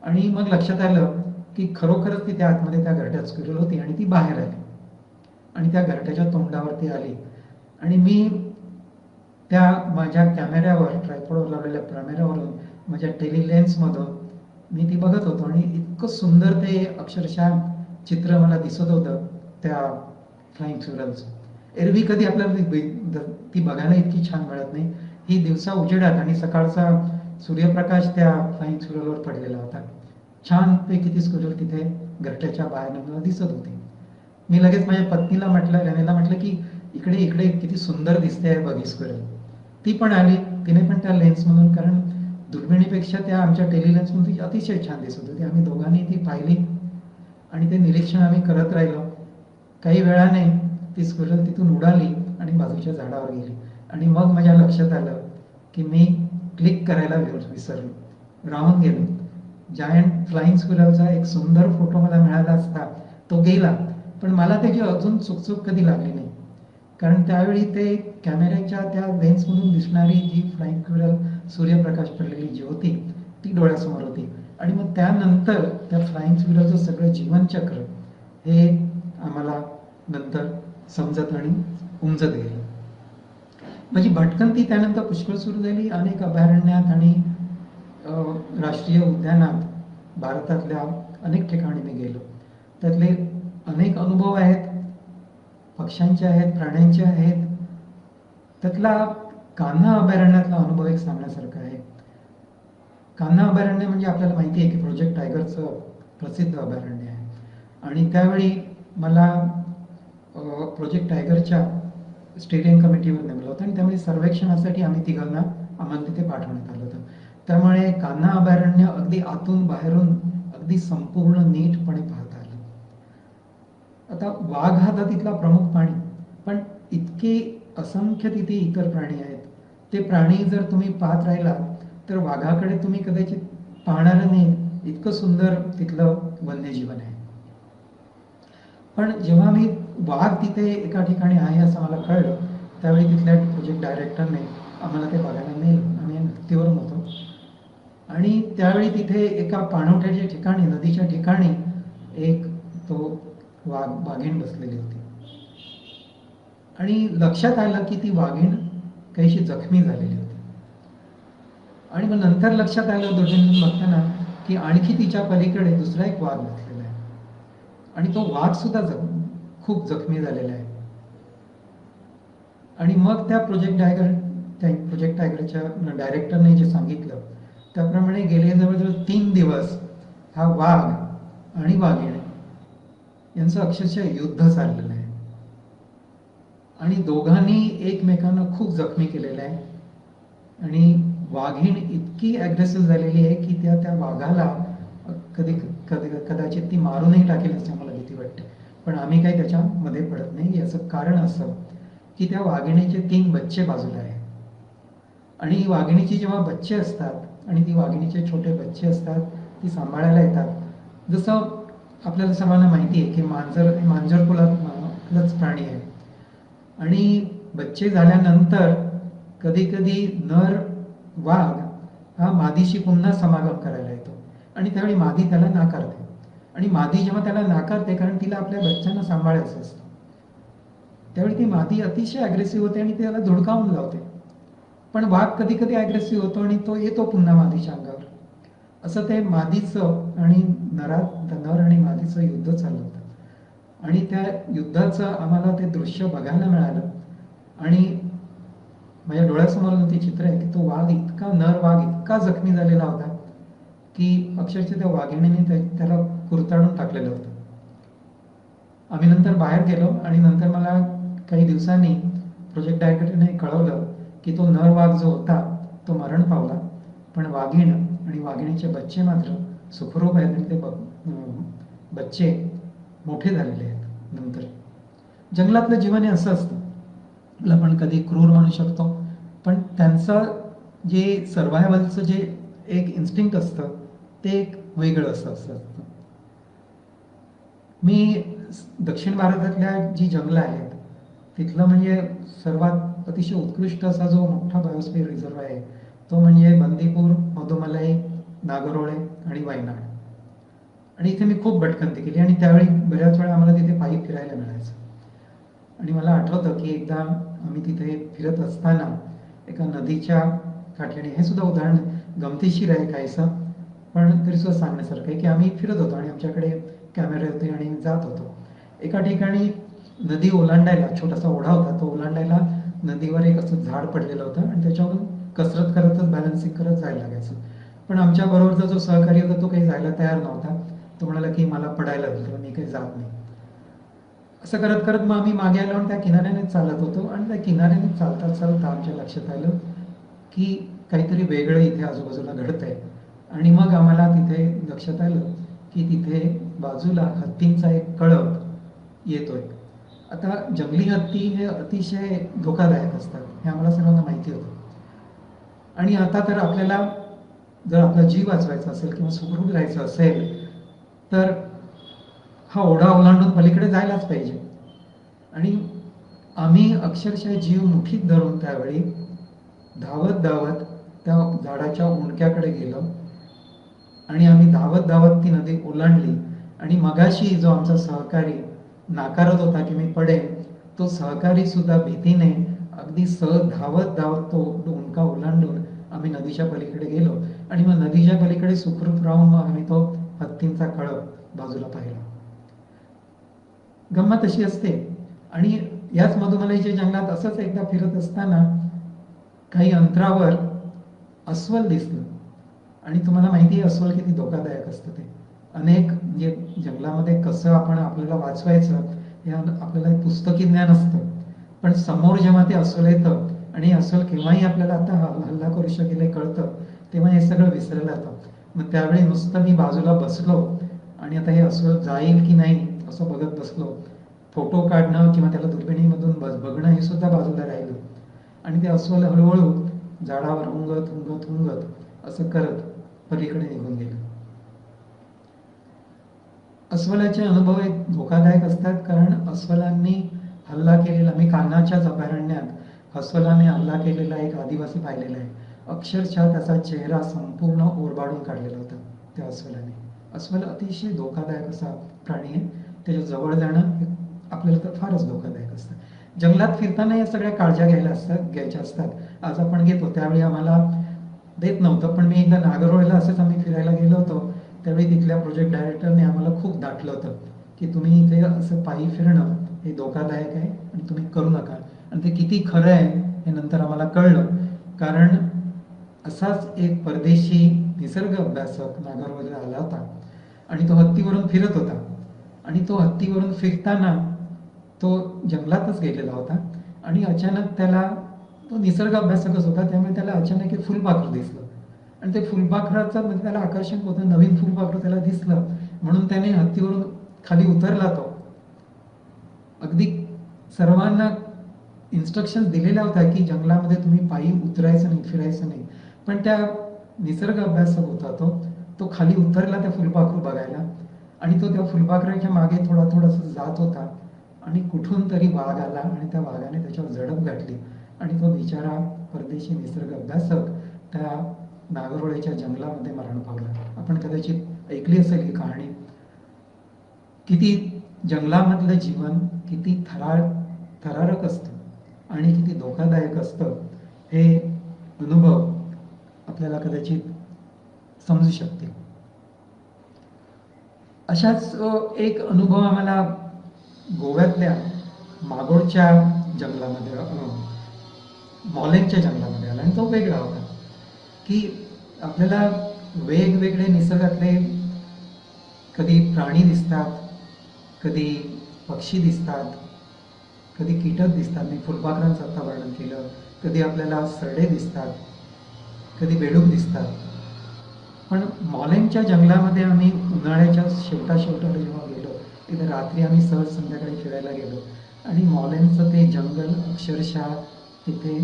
आणि मग लक्षात आलं की खरोखरच ती त्या आतमध्ये त्या घरट्यात स्क्विरल होती आणि ती बाहेर आली आणि त्या घरट्याच्या तोंडावरती आली. आणि मी त्या माझ्या कॅमेऱ्यावर, ट्रायपॉडवर लावलेल्या कॅमेऱ्यावरून माझ्या टेली लेन्समधून मी ती बघत होतो आणि इतकं सुंदर ते अक्षरशः चित्र मला दिसत होतं त्या फ्लाइंग स्क्विरलचं. एरवी कधी आपल्याला ती बघायला इतकी छान मिळत नाही. ही दिवसा उजेडात आणि सकाळचा सूर्यप्रकाश त्या फ्लाइंग स्क्विरलवर पडलेला होता. छानपैकी ती स्क्विरल तिथे घरट्याच्या बाहेर मला दिसत होती. मी लगेच माझ्या पत्नीला म्हटलं, रेनेला म्हटलं की इकडे इकडे किती सुंदर दिसते बघ ही स्क्विरल. ती पण आली, तिने पण त्या लेन्समधून, कारण दुर्बिणीपेक्षा त्या आमच्या टेली लेन्समधून ती अतिशय छान दिसत होती. आम्ही दोघांनी ती पाहिली आणि ते निरीक्षण आम्ही करत राहिलो. काही वेळाने ती स्क्विरल तिथून उडाली आणि बाजूच्या झाडावर गेली. आणि मग माझ्या लक्षात आलं की मी क्लिक करायला विसरलो, राहून गेलो. जायंट फ्लाइंग स्क्विरलचा एक सुंदर फोटो मला मिळाला असता, तो गेला. पण मला त्याची अजून चुकचूक कधी लागली नाही, कारण त्यावेळी ते कॅमेऱ्याच्या त्या लेन्समधून दिसणारी जी फ्लाइंग स्क्विरल, सूर्यप्रकाश पडलेली जी होती, ती डोळ्यासमोर होती. आणि मग त्यानंतर त्या फ्लाइंग स्क्विरलचं सगळं जीवनचक्र हे आम्हाला नंतर समजत आणि उमजत गेलं. माझी भटकंती त्यानंतर पुष्कळ सुरू झाली. अनेक अभयारण्यात आणि राष्ट्रीय उद्यानात भारतातल्या अनेक ठिकाणी मी गेलो. त्यातले अनेक अनुभव आहेत, पक्ष्यांचे आहेत, प्राण्यांचे आहेत. त्यातला कान्हा अभयारण्यातला अनुभव एक सांगण्यासारखा आहे. कान्हा अभयारण्य म्हणजे आपल्याला माहिती आहे की प्रोजेक्ट टायगरचं प्रसिद्ध अभयारण्य आहे. आणि त्यावेळी मला प्रोजेक्ट टायगरच्या स्टेरिंग कमिटीवर नेमलं होतं आणि त्यामुळे सर्वेक्षणासाठी आम्हाला तिथे पाठवण्यात आलं होतं. त्यामुळे कान्हा अभयारण्य अगदी आतून बाहेरून अगदी संपूर्ण नीटपणे पाहता आलं. आता वाघ हा तर तिथला प्रमुख प्राणी, पण इतके असंख्य तिथे इतर प्राणी आहेत. ते प्राणी जर तुम्ही पाहत राहिला तर वाघाकडे तुम्ही कदाचित पाहणार नाही, इतकं सुंदर तिथलं वन्यजीवन आहे. पण जेव्हा मी वाघ तिथे एका ठिकाणी आहे असं मला कळलं, त्यावेळी तिथल्या प्रोजेक्ट डायरेक्टरने आम्हाला ते बघायला नेलं. आम्ही नदीवरून होतो आणि त्यावेळी तिथे एका पाणवठ्याच्या ठिकाणी, नदीच्या ठिकाणी एक तो वाघीण बसलेली होती. आणि लक्षात आलं की ती वाघीण काहीशी जखमी झालेली होती. आणि मग नंतर लक्षात आलं दुर्बिणीतून बघताना की आणखी तिच्या पलीकडे दुसरा एक वाघ बसलेला आहे आणि तो वाघ सुद्धा खूप जखमी झालेला आहे. आणि मग त्या प्रोजेक्ट टायगरच्या डायरेक्टरने जे सांगितलं त्याप्रमाणे गेले जवळजवळ 3 दिवस हा वाघ आणि वाघीण यांचं अक्षरशः युद्ध चाललेलं आहे. आणि दोघांनी एकमेकांना खूप जखमी केलेलं आहे. आणि वाघीण इतकी अग्रेसिव्ह झालेली आहे की त्या वाघाला कदाचित ती मारूनही टाकेल असं मला भीती वाटते. पण आम्ही काही त्याच्यामध्ये पडत नाही. याचं कारण असं की त्या वाघिणीचे 3 बच्चे बाजूला आहे. आणि वाघिणीची जेव्हा बच्चे असतात आणि ती वाघिणीचे छोटे बच्चे असतात, ती सांभाळायला येतात. जसं आपल्याला सर्वांना माहिती आहे की मांजर कुलातलाच प्राणी आहे. आणि बच्चे झाल्यानंतर कधी कधी नर वाघ हा मादीशी पुन्हा समागम करायला येतो आणि त्यावेळी मादी त्याला नाकारते. आणि मादी जेव्हा त्याला नाकारते, कारण तिला आपल्या बच्चांना सांभाळायचं असतं, त्यावेळी ती मादी अतिशय अग्रेसिव्ह होते आणि त्याला धुडकावून लावते. पण वाघ कधी कधी अग्रेसिव्ह होतो आणि तो येतो पुन्हा मादीच्या अंगावर. असं ते मादीचं आणि नर आणि मादीचं युद्ध चाललं होतं. आणि त्या युद्धाचं आम्हाला ते दृश्य बघायला मिळालं. आणि माझ्या डोळ्यासमोर ते चित्र आहे की तो नर वाघ इतका जखमी झालेला होता की अक्षरशः त्या वाघिणीने त्याला कुरताडून टाकलेलं होतं. आम्ही नंतर बाहेर गेलो आणि नंतर मला काही दिवसांनी प्रोजेक्ट डायरेक्टरने कळवलं की तो नर वाघ जो होता तो मरण पावला, पण वाघीण आणि वाघिणीचे बच्चे मात्र सुखरूप आहेत आणि ते बच्चे मोठे झालेले आहेत. नंतर जंगलातलं जीवन हे असं असतं, आपण कधी क्रूर म्हणू शकतो, पण त्यांचं जे सर्व्हायव्हलचं जे एक इन्स्टिंक्ट असतं ते एक वेगळं असतं. मी दक्षिण भारतातल्या जी जंगलं आहेत तिथलं म्हणजे सर्वात अतिशय उत्कृष्ट असा जो मोठा बायोस्फिअर रिझर्व आहे तो म्हणजे बंदीपूर, मधुमलाई, नागरोळे आणि वायनाड. आणि इथे मी खूप भटकंती केली आणि त्यावेळी बऱ्याच वेळा आम्हाला तिथे पायी फिरायला मिळायचं. आणि मला आठवतं की एकदा आम्ही तिथे फिरत असताना एका नदीच्या काठी. आणि हे सुद्धा उदाहरण गमतीशीर आहे काहीसं, पण तरी सुद्धा सांगण्यासारखं आहे की आम्ही फिरत होतो आणि आमच्याकडे कॅमेरे होते आणि जात होतो. एका ठिकाणी नदी ओलांडायला छोटासा ओढा होता, तो ओलांडायला नदीवर एक असं झाड पडलेलं होतं आणि त्याच्यावरून कसरत करतच बॅलन्सिंग करत जायला लागायचं. पण आमच्या बरोबरचा जो सहकारी होता तो काही जायला तयार नव्हता. तो म्हणाला की मला पडायला लागलं, मी काही जात नाही. असं करत करत मग आम्ही मागे आलो आणि त्या किनाऱ्याने चालत होतो आणि त्या किनाऱ्याने चालता चालता आमच्या लक्षात आलं की काहीतरी वेगळं इथे आजूबाजूला घडतंय. आणि मग आम्हाला तिथे लक्षात आलं की तिथे बाजूला हत्तींचा एक कळप येतोय. आता जंगली हत्ती हे अतिशय धोकादायक असतात, हे आम्हाला सर्वांना माहिती होतं. आणि आता तर आपल्याला जर आपला जीव वाचवायचा असेल किंवा सुखरूप राहायचं असेल तर हा ओढा ओलांडून पलीकडे जायलाच पाहिजे. आणि आम्ही अक्षरशः जीव मुठीत धरून त्यावेळी धावत धावत त्या झाडाच्या उंडक्याकडे गेलो आणि आम्ही धावत धावत ती नदी ओलांडली. आणि मगाशी जो आमचा सहकारी नाकारत होता की मी पडेन, तो सहकारी सुद्धा भीतीने अगदी सहज धावत धावत तो उंडका ओलांडून आम्ही नदीच्या पलीकडे गेलो. आणि मग नदीच्या पलीकडे सुखरूप राहून मग आम्ही तो हत्तींचा कळप बाजूला पाहिला. गंमत अशी असते. आणि याच मधुमलाईच्या जंगलात असंच एकदा फिरत असताना काही अंतरावर अस्वल दिसलं. आणि तुम्हाला माहिती आहे अस्वल किती धोकादायक असतं ते. अनेक म्हणजे जंगलामध्ये कसं आपण आपल्याला वाचवायचं हे आपल्याला पुस्तकी ज्ञान असतं, पण समोर जेव्हा ते अस्वल येतं आणि अस्वल केव्हाही आपल्याला आता हल्ला करू शकेल हे कळतं, तेव्हा हे सगळं विसरलं जातं. मग त्यावेळी नुसतं मी बाजूला बसलो आणि आता हे अस्वल जाईल की नाही असं बघत बसलो. फोटो काढणं किंवा त्याला दुर्बिणीमधून बघणं हे सुद्धा बाजूला राहिलं. आणि ते अस्वल हळूहळू झाडावर हुंगत हुंगत हुंगत असं करत पलीकडे निघून गेलं. अस्वलाचे अनुभव एक धोकादायक असतात, कारण अस्वलांनी हल्ला केलेला, मी कान्हाच्याच अभयारण्यात अस्वलाने हल्ला केलेला एक आदिवासी पाहिलेला आहे. अक्षरशः त्याचा चेहरा संपूर्ण ओरबाडून काढलेला होता त्या अस्वलाने. अस्वल अतिशय धोकादायक असा प्राणी आहे, त्याच्या जवळ जाणं आपल्याला तर फारच धोकादायक असतं. जंगलात फिरताना या सगळ्या काळज्या घ्यायच्या असतात. आज आपण घेतो, त्यावेळी आम्हाला देत नव्हतं, पण मी एकदा नागरहोळला असंच आम्ही फिरायला गेलो होतो. त्यावेळी तिथल्या प्रोजेक्ट डायरेक्टरने आम्हाला खूप दाटलं होतं की तुम्ही इथे असं पायी फिरणं हे धोकादायक आहे आणि तुम्ही करू नका. आणि ते किती खरं आहे हे नंतर आम्हाला कळलं, कारण असाच एक परदेशी निसर्ग अभ्यासक नागरहोळला आला होता आणि तो हत्तीवरून फिरत होता. आणि तो हत्तीवरून फिरताना तो जंगलातच गेलेला होता आणि अचानक त्याला, तो निसर्ग अभ्यासकच होता त्यामुळे त्याला अचानक एक फुलपाखरू दिसलं. आणि ते फुलपाखराचं म्हणजे त्याला आकर्षण होतं, नवीन फुलपाखरू त्याला दिसलं म्हणून त्याने हत्तीवरून खाली उतरला. तो अगदी सर्वांना इन्स्ट्रक्शन दिलेल्या होत्या की जंगलामध्ये तुम्ही पायी उतरायचं नाही, फिरायचं नाही. पण त्या निसर्ग अभ्यासक होता तो खाली उतरला त्या फुलपाखरू बघायला. आणि तो त्या फुलपाखराच्या मागे थोडासा जात होता आणि कुठून तरी वाघ आला आणि त्या वाघाने त्याच्यावर झडप घातली आणि तो बिचारा परदेशी निसर्ग अभ्यासक त्या नागरहोळच्या जंगलामध्ये मरण पावला. आपण कदाचित ऐकली असेल ही कहाणी. किती जंगलामधलं जीवन किती थरारक असतं आणि किती धोकादायक असतं हे अनुभव आपल्याला कदाचित समजू शकतील. अशाच एक अनुभव आम्हाला गोव्यातल्या मागोडच्या जंगलामध्ये, मॉलेनच्या जंगलामध्ये आला. आणि तो वेगळा होता की आपल्याला वेगवेगळे निसर्गातले कधी प्राणी दिसतात, कधी पक्षी दिसतात, कधी कीटक दिसतात. मी फुलपाखरांचं आता वर्णन केलं. कधी आपल्याला सरडे दिसतात, कधी बेडूक दिसतात. पण मॉलेनच्या जंगलामध्ये आम्ही उन्हाळ्याच्या शेवटाला जेव्हा गेलो, तिथे रात्री आम्ही सहज संध्याकाळी फिरायला गेलो आणि मॉलेनचं ते जंगल अक्षरशः तिथे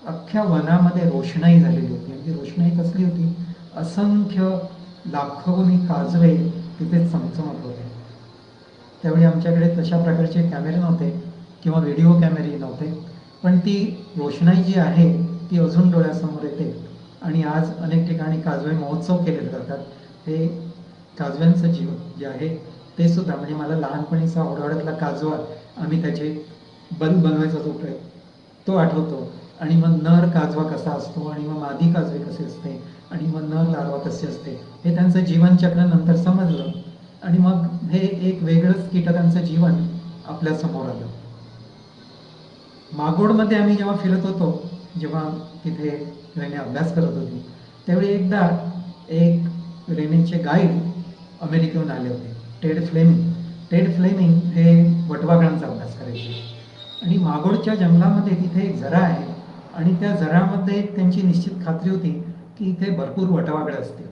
अख्ख्या वनामध्ये रोषणाई झालेली होती. आणि ती रोषणाई कसली होती, असंख्य लाखोनी काजवे तिथे चमचमत होते. त्यावेळी आमच्याकडे तशा प्रकारचे कॅमेरे नव्हते किंवा व्हिडिओ कॅमेरे नव्हते, पण ती रोषणाई जी आहे ती अजून डोळ्यासमोर येते. आणि आज अनेक ठिकाणी काजवे महोत्सव केले जातात. हे काजव्यांचं जीवन जे आहे ते सुद्धा, म्हणजे मला लहानपणीचा ओढावड्यातला काजवा, आम्ही त्याचे बल्ब बनवायचा तो प्रयत्न तो आठवतो. आणि मग नर काजवा कसा असतो आणि मग मादी काजवे कसे असते आणि मग नर लार्वा कसे असते हे त्यांचं जीवनचक्र नंतर समजलं. आणि मग हे एक वेगळंच कीटकांचं जीवन आपल्या समोर आलं. मागोडमध्ये आम्ही जेव्हा फिरत होतो, जेव्हा तिथे रेने अभ्यास करत होती, त्यावेळी एकदा एक रेनेचे गाईड अमेरिकेहून आले होते, टेड फ्लेमिंग. टेड फ्लेमिंग हे वटवाघळांचा अभ्यास करायचे आणि मागोडच्या जंगलामध्ये तिथे एक झरा आहे आणि त्या झरामध्ये त्यांची निश्चित खात्री होती की इथे भरपूर वटवाघळं असतील.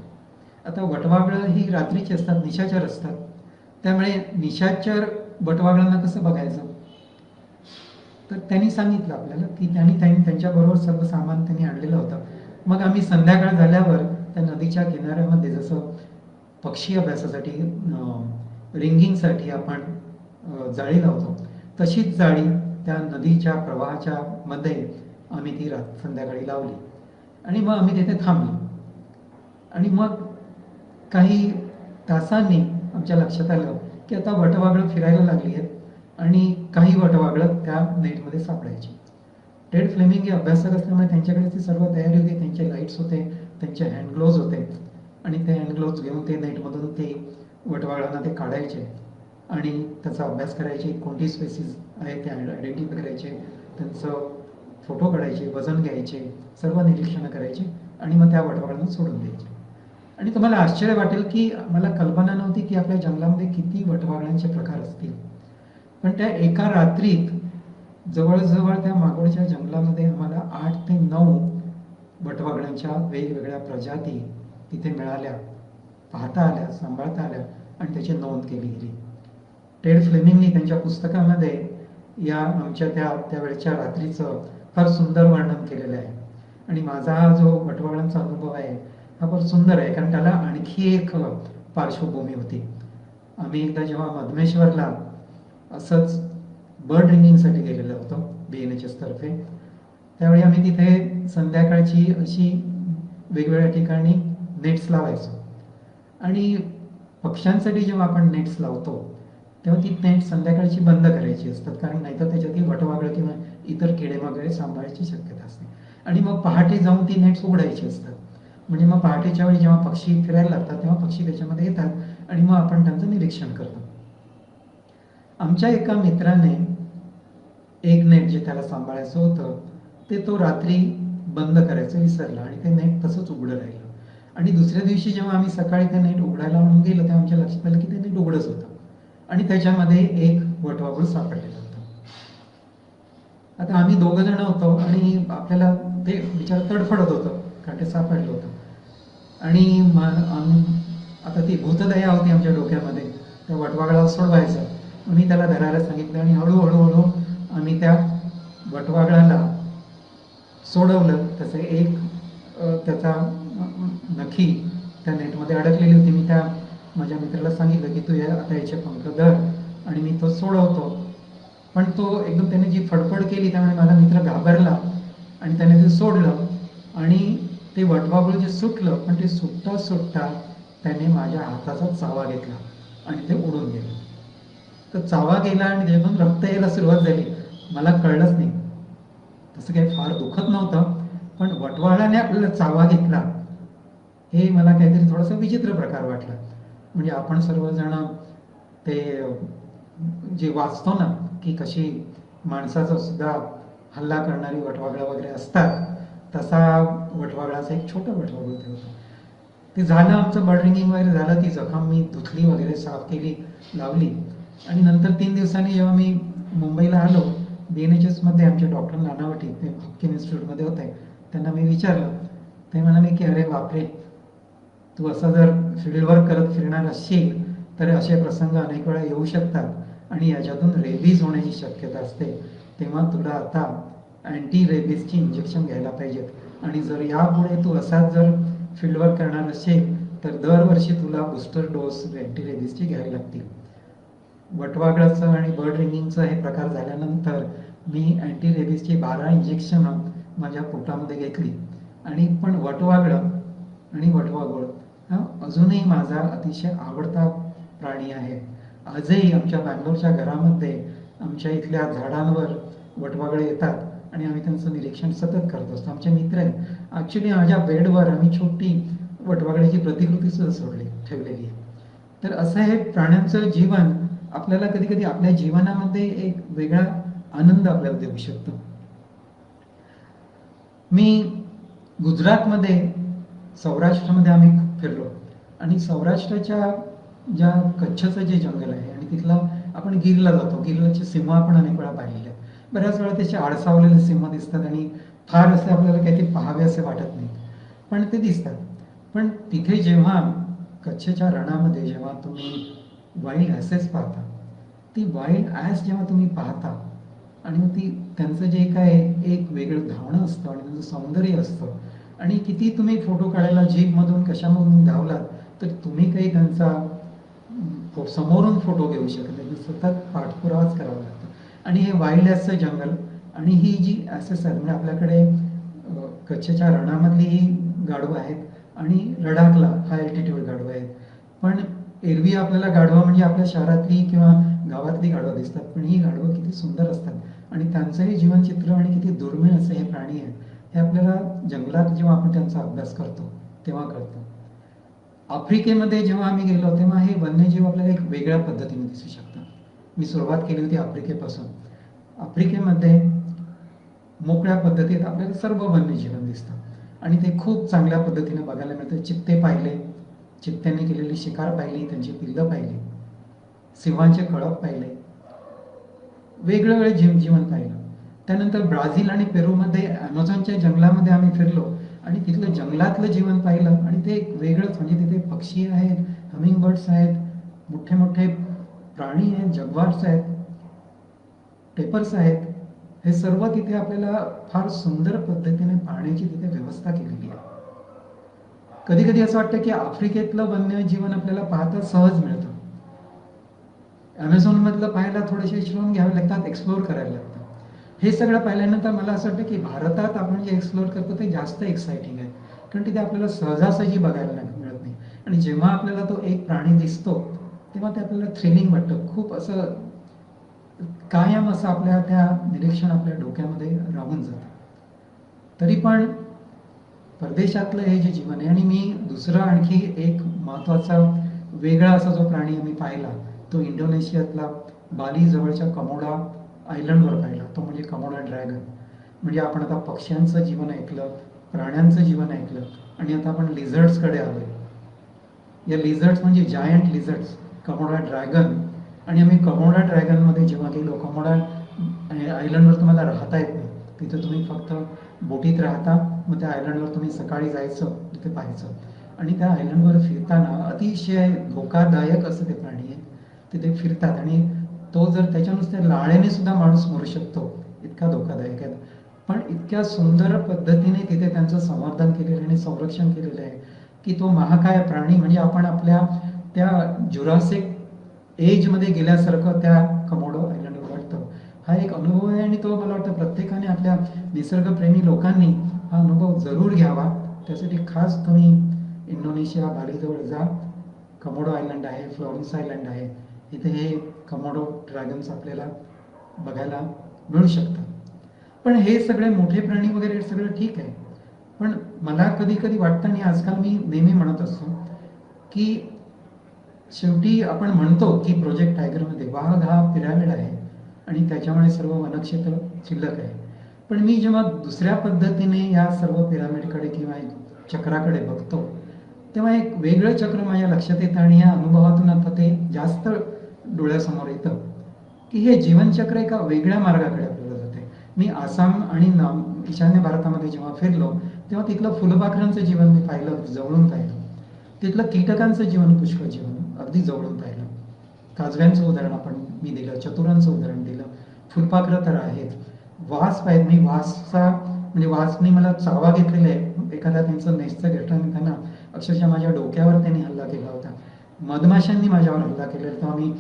आता वटवाघळं ही रात्रीची असतात, निशाचर असतात, त्यामुळे निशाचर वटवाघळांना कसं बघायचं. तर त्यांनी सांगितलं आपल्याला की त्यांनी त्यांच्याबरोबर सर्व सामान त्यांनी आणलेलं होतं. मग आम्ही संध्याकाळ झाल्यावर त्या नदीच्या किनाऱ्यामध्ये जसं पक्षी अभ्यासासाठी रिंगिंगसाठी आपण जाळी लावतो, तशीच जाळी त्या नदीच्या प्रवाहाच्या मध्ये आम्ही ती संध्याकाळी लावली आणि मग आम्ही तिथे थांबलो. आणि मग काही तासांनी आमच्या लक्षात आलं की आता वटवाघळं फिरायला लागली आहेत आणि काही वटवाघळं त्या नेटमध्ये सापडायची. टेड फ्लेमिंग हे अभ्यासक असल्यामुळे त्यांच्याकडे ती सर्व तयारी होती, त्यांचे लाईट्स होते, त्यांचे हँड ग्लोव्ज होते आणि ते हँड ग्लोव्ज घेऊन ते नेटमधून ते वटवाघळांना ते काढायचे आणि त्याचा अभ्यास करायचे, कोणती स्पेसीज आहे ते आयडेंटिफाय करायचे, त्यांचं फोटो काढायचे, वजन घ्यायचे, सर्व निरीक्षणं करायचे आणि मग त्या वटवाघळांना सोडून द्यायचे. आणि तुम्हाला आश्चर्य वाटेल की मला कल्पना नव्हती की आपल्या जंगलामध्ये किती वटवाघळांचे प्रकार असतील. पण त्या एका रात्रीत जवळजवळ त्या मागोडच्या जंगलामध्ये आम्हाला 8 ते 9 वटवाघळांच्या वेगवेगळ्या प्रजाती तिथे मिळाल्या, पाहता आल्या, सांभाळता आल्या आणि त्याची नोंद केली गेली. टेड फ्लेमिंगनी त्यांच्या पुस्तकामध्ये या आमच्या त्यावेळच्या रात्रीचं फार सुंदर वर्णन केलेलं आहे. आणि माझा हा जो वटवाघळांचा अनुभव आहे हा फार सुंदर आहे, कारण त्याला आणखी एक पार्श्वभूमी होती. आम्ही एकदा जेव्हा मधमेश्वरला असंच बर्ड रिंगिंगसाठी गेलेलो होतो BNHS तर्फे, त्यावेळी आम्ही तिथे संध्याकाळची अशी वेगवेगळ्या ठिकाणी नेट्स लावायचो आणि पक्ष्यांसाठी जेव्हा आपण नेट्स लावतो तेव्हा ती नेट संध्याकाळची बंद करायची असतात, कारण नाहीतर त्याच्यात वटवाघळं किंवा इतर किडे वगैरे सांभाळायची शक्यता असते. आणि मग पहाटे जाऊन ती नेट्स उघडायची असतात, म्हणजे मग पहाटेच्या वेळी जेव्हा पक्षी फिरायला लागतात तेव्हा पक्षी त्याच्यामध्ये येतात आणि मग आपण त्यांचं निरीक्षण करतो. आमच्या एका मित्राने एक नेट जे त्याला सांभाळायचं होतं ते तो रात्री बंद करायचं विसरला आणि ते नेट तसंच उघडं राहिलं. आणि दुसऱ्या दिवशी जेव्हा आम्ही सकाळी ते नेट उघडायला म्हणून गेलो तेव्हा आमच्या लक्षात आलं की ते नेट उघडच होतं आणि त्याच्यामध्ये एक वटवाघूळ सापडलेलं होतं. आता आम्ही 2 जण होतो आणि आपल्याला ते बिचार तडफडत होतं कारण ते सापडलं होतं. आणि आता ती भूतदया होती आमच्या डोक्यामध्ये, त्या वटवाघळाला सोडवायचं. मी त्याला धरायला सांगितलं आणि हळूहळू आम्ही त्या वटवाघळाला सोडवलं. तसे एक त्याचा नखी त्या नेटमध्ये अडकलेली होती. मी त्या माझ्या मित्राला सांगितलं की तू आता याचे पंख धर आणि मी तो सोडवतो. पण तो एकदम त्याने जी फडफड केली त्यामुळे माझा मित्र घाबरला आणि त्याने ते सोडलं आणि ते वटवाघूळ जे सुटलं, पण ते सुटता सुटता त्याने माझ्या हाताचा चावा घेतला आणि ते उडून गेलं. तर चावा गेला आणि त्यातून रक्त यायला सुरुवात झाली. मला कळलंच नाही, तसं काही फार दुखत नव्हतं, पण वटवाघळाने आपल्याला चावा घेतला हे मला काहीतरी थोडासा विचित्र प्रकार वाटला. म्हणजे आपण सर्वजण ते जे वाचतो ना की कशी माणसाचा सुद्धा हल्ला करणारी वटवाघळं वगैरे असतात, तसा वटवाघळाचा एक छोटा वटवाघूळ ते होतं. ते झालं, आमचं बर्ड रिंगिंग वगैरे झालं, ती जखम मी धुतली वगैरे, साफ केली, लावली. आणि नंतर 3 दिवसांनी जेव्हा मी मुंबईला आलो, BNHS मध्ये आमचे डॉक्टर नानावटी ते हॉपकिन इन्स्टिट्यूटमध्ये होते, त्यांना मी विचारलं. ते म्हणाले की अरे बापरे, तू असं जर फील्डवर्क करत फिरणार असशील तर असे प्रसंग अनेक वेळा येऊ शकतात आणि याच्यातून रेबीज होण्याची शक्यता असते. तेव्हा तुला आता अँटी रेबीजची इंजेक्शन घ्यायला पाहिजेत आणि जर यापुढे तू असाच जर फील्डवर्क करणार असेल तर दरवर्षी तुला बूस्टर डोस अँटी रेबीजची घ्यावी लागतील. वटवाघळाचं आणि बर्ड रिंगिंगचं हे प्रकार झाल्यानंतर मी अँटी रेबीजची 12 इंजेक्शनं माझ्या पोटामध्ये घेतली. आणि पण वटवाघळं आणि वटवाघूळ हा अजूनही माझा अतिशय आवडता प्राणी आहे. आजही आमच्या बँगलोरच्या घरामध्ये आमच्या इथल्या झाडांवर वटवाघळे येतात आणि आम्ही त्यांचं निरीक्षण सतत करत असतो. आमचे मित्र आहेत. ॲक्च्युली माझ्या बेडवर आम्ही छोटी वटवाघळाची प्रतिकृती सुद्धा ठेवलेली आहे. तर असं हे प्राण्यांचं जीवन आपल्याला कधी कधी आपल्या जीवनामध्ये एक वेगळा आनंद आपल्याला देऊ शकतो. मी गुजरातमध्ये सौराष्ट्रामध्ये आम्ही फिरलो आणि सौराष्ट्राच्या ज्या कच्छचं जे जंगल आहे आणि तिथला आपण गिरला जातो. गिरलाचे सिंह आपण अनेक वेळा पाहिलेले आहेत. बऱ्याच वेळा त्याचे आडसावलेले सिंह दिसतात आणि फार असे आपल्याला काही ते पाहावे असे वाटत नाही, पण ते दिसतात. पण तिथे जेव्हा कच्छच्या रणामध्ये जेव्हा तुम्ही वाईल्ड ॲसेस पाहता, ती वाईल्ड ॲस जेव्हा तुम्ही पाहता आणि मग ती त्यांचं जे काय एक वेगळं धावणं असतं आणि त्यांचं सौंदर्य असतं आणि किती तुम्ही फोटो काढायला जीपमधून कशामधून धावलात तर तुम्ही काही त्यांचा समोरून फोटो घेऊ शकत नाही. सतत पाठपुरावाच करावा लागतो. आणि हे वाईल्ड ॲसचं जंगल आणि ही जी ॲसेस आहेत म्हणजे आपल्याकडे कच्छच्या रणामधली ही गाढवं आहेत आणि लडाखला हाय अल्टिट्यूड गाढवं आहेत. पण एरवी आपल्याला गाढवं म्हणजे आपल्या शहरातली किंवा गावातली गाढवं दिसतात, पण ही गाढवं किती सुंदर असतात आणि त्यांचंही जीवनचित्र आणि किती दुर्मिळ असे हे प्राणी आहेत हे आपल्याला जंगलात जेव्हा आपण त्यांचा अभ्यास करतो तेव्हा कळतं. आफ्रिकेमध्ये जेव्हा आम्ही गेलो तेव्हा हे वन्यजीव आपल्याला एक वेगळ्या पद्धतीने दिसू शकतात. मी सुरुवात केली होती आफ्रिकेपासून. आफ्रिकेमध्ये मोकळ्या पद्धतीत आपल्याला सर्व वन्यजीवन दिसतं आणि ते खूप चांगल्या पद्धतीने बघायला मिळतं. चित्ते पाहिले, चित्त्यांनी केलेली शिकार पाहिली, त्यांची पिल्लं पाहिली, सिंहांचे कळप पाहिले, वेगवेगळे जीवन पाहिलं. त्यानंतर ब्राझील आणि पेरूमध्ये ॲमेझॉनच्या जंगलामध्ये आम्ही फिरलो आणि तिथलं जंगलातलं जीवन पाहिलं आणि ते एक वेगळंच म्हणजे तिथे पक्षी आहेत, हमिंग बर्ड्स आहेत, मोठे मोठे प्राणी आहेत, जगवार्स आहेत, टेपर्स आहेत. हे सर्व तिथे आपल्याला फार सुंदर पद्धतीने पाहण्याची तिथे व्यवस्था केलेली आहे. कधी कधी असं वाटतं की आफ्रिकेतलं वन्यजीवन आपल्याला पाहता सहज मिळतं. ॲमेझॉनमधलं पाहायला थोडेसे श्रम घ्यावे लागतात, एक्सप्लोअर करायला लागतं. हे सगळं पाहिल्यानंतर मला असं वाटतं की भारतात आपण जे एक्सप्लोअर करतो ते जास्त एक्साइटिंग आहे, कारण तिथे आपल्याला सहजासहजी बघायला मिळत नाही. आणि जेव्हा आपल्याला तो एक प्राणी दिसतो तेव्हा ते आपल्याला थ्रिलिंग वाटतं. खूप असं कायम असं आपल्या त्या निरीक्षण आपल्या डोक्यामध्ये राहून जातं. तरी पण परदेशातलं हे जे जीवन आहे आणि मी दुसरा आणखी एक महत्त्वाचा वेगळा असा जो प्राणी आम्ही पाहिला तो इंडोनेशियातला बाली जवळच्या कमोडा आयलंडवर पाहिला. तो म्हणजे कमोडा ड्रॅगन. म्हणजे आपण आता पक्ष्यांचं जीवन ऐकलं, प्राण्यांचं जीवन ऐकलं आणि आता आपण लिझर्ड्सकडे आलोय. या लिझर्ड्स म्हणजे जायंट लिझर्ड्स, कमोडा ड्रॅगन. आणि आम्ही कमोडा ड्रॅगनमध्ये जेव्हा गेलो, कमोडा आयलंडवर तुम्हाला राहता येत नाही. तिथे तुम्ही फक्त बोटीत राहता. मग त्या आयलंडवर तुम्ही सकाळी जायचं, तिथे पाहायचं आणि त्या आयलंडवर फिरताना अतिशय धोकादायक असं ते प्राणी आहे. तिथे फिरतात आणि तो जर त्याच्या नुसत्या लाळेने सुद्धा माणूस मरू शकतो, इतका धोकादायक आहे. पण इतक्या सुंदर पद्धतीने तिथे त्यांचं संवर्धन केलेलं आणि संरक्षण केलेलं आहे की तो महाकाय प्राणी म्हणजे आपण आपल्या त्या जुरासिक एजमध्ये गेल्यासारखं त्या कमोडो आयलंडवर वाटतं. हा एक अनुभव आहे आणि तो मला वाटतं प्रत्येकाने आपल्या निसर्गप्रेमी लोकांनी हा अनुभव जरूर घ्यावा. त्यासाठी खास तुम्ही इंडोनेशिया बालीजवळ जा. कमोडो आयलंड आहे, फ्लॉरेन्स आयलंड आहे. इथे हे कमोडो ड्रॅगन्स आपल्याला बघायला मिळू शकतात. पण हे सगळे मोठे प्राणी वगैरे सगळं ठीक आहे, पण मला कधी कधी वाटतं आणि आजकाल मी नेहमी म्हणत असतो की शेवटी आपण म्हणतो की प्रोजेक्ट टायगरमध्ये वाघ हा पिरॅमिड आहे आणि त्याच्यामुळे सर्व वनक्षेत्र शिल्लक आहे. पण मी जेव्हा दुसऱ्या पद्धतीने या सर्व पिरॅमिडकडे किंवा चक्राकडे बघतो तेव्हा एक वेगळं चक्र माझ्या लक्षात येतं आणि या अनुभवातून आता ते जास्त डोळ्यासमोर येतं की हे जीवनचक्र एका वेगळ्या मार्गाकडे आपल्याला जाते. मी आसाम आणि ईशान्य भारतामध्ये जेव्हा फिरलो तेव्हा तिथलं फुलपाखरांचं जीवन मी पाहिलं, जवळून पाहिलं. तिथलं कीटकांचं जीवन, पुष्कळ जीवन अगदी जवळून पाहिलं. काजव्यांचं उदाहरण मी दिलं, चतुरांचं उदाहरण दिलं, फुलपाखरं तर आहेत. वास पाहिजे. मी वासचा म्हणजे वासने मला चावा घेतलेला आहे. एखाद्या त्यांचं नेसचं घेतलं त्यांना अक्षरशः माझ्या डोक्यावर त्यांनी हल्ला केला होता. मधमाशांनी माझ्यावर हल्ला केलेला, तेव्हा मी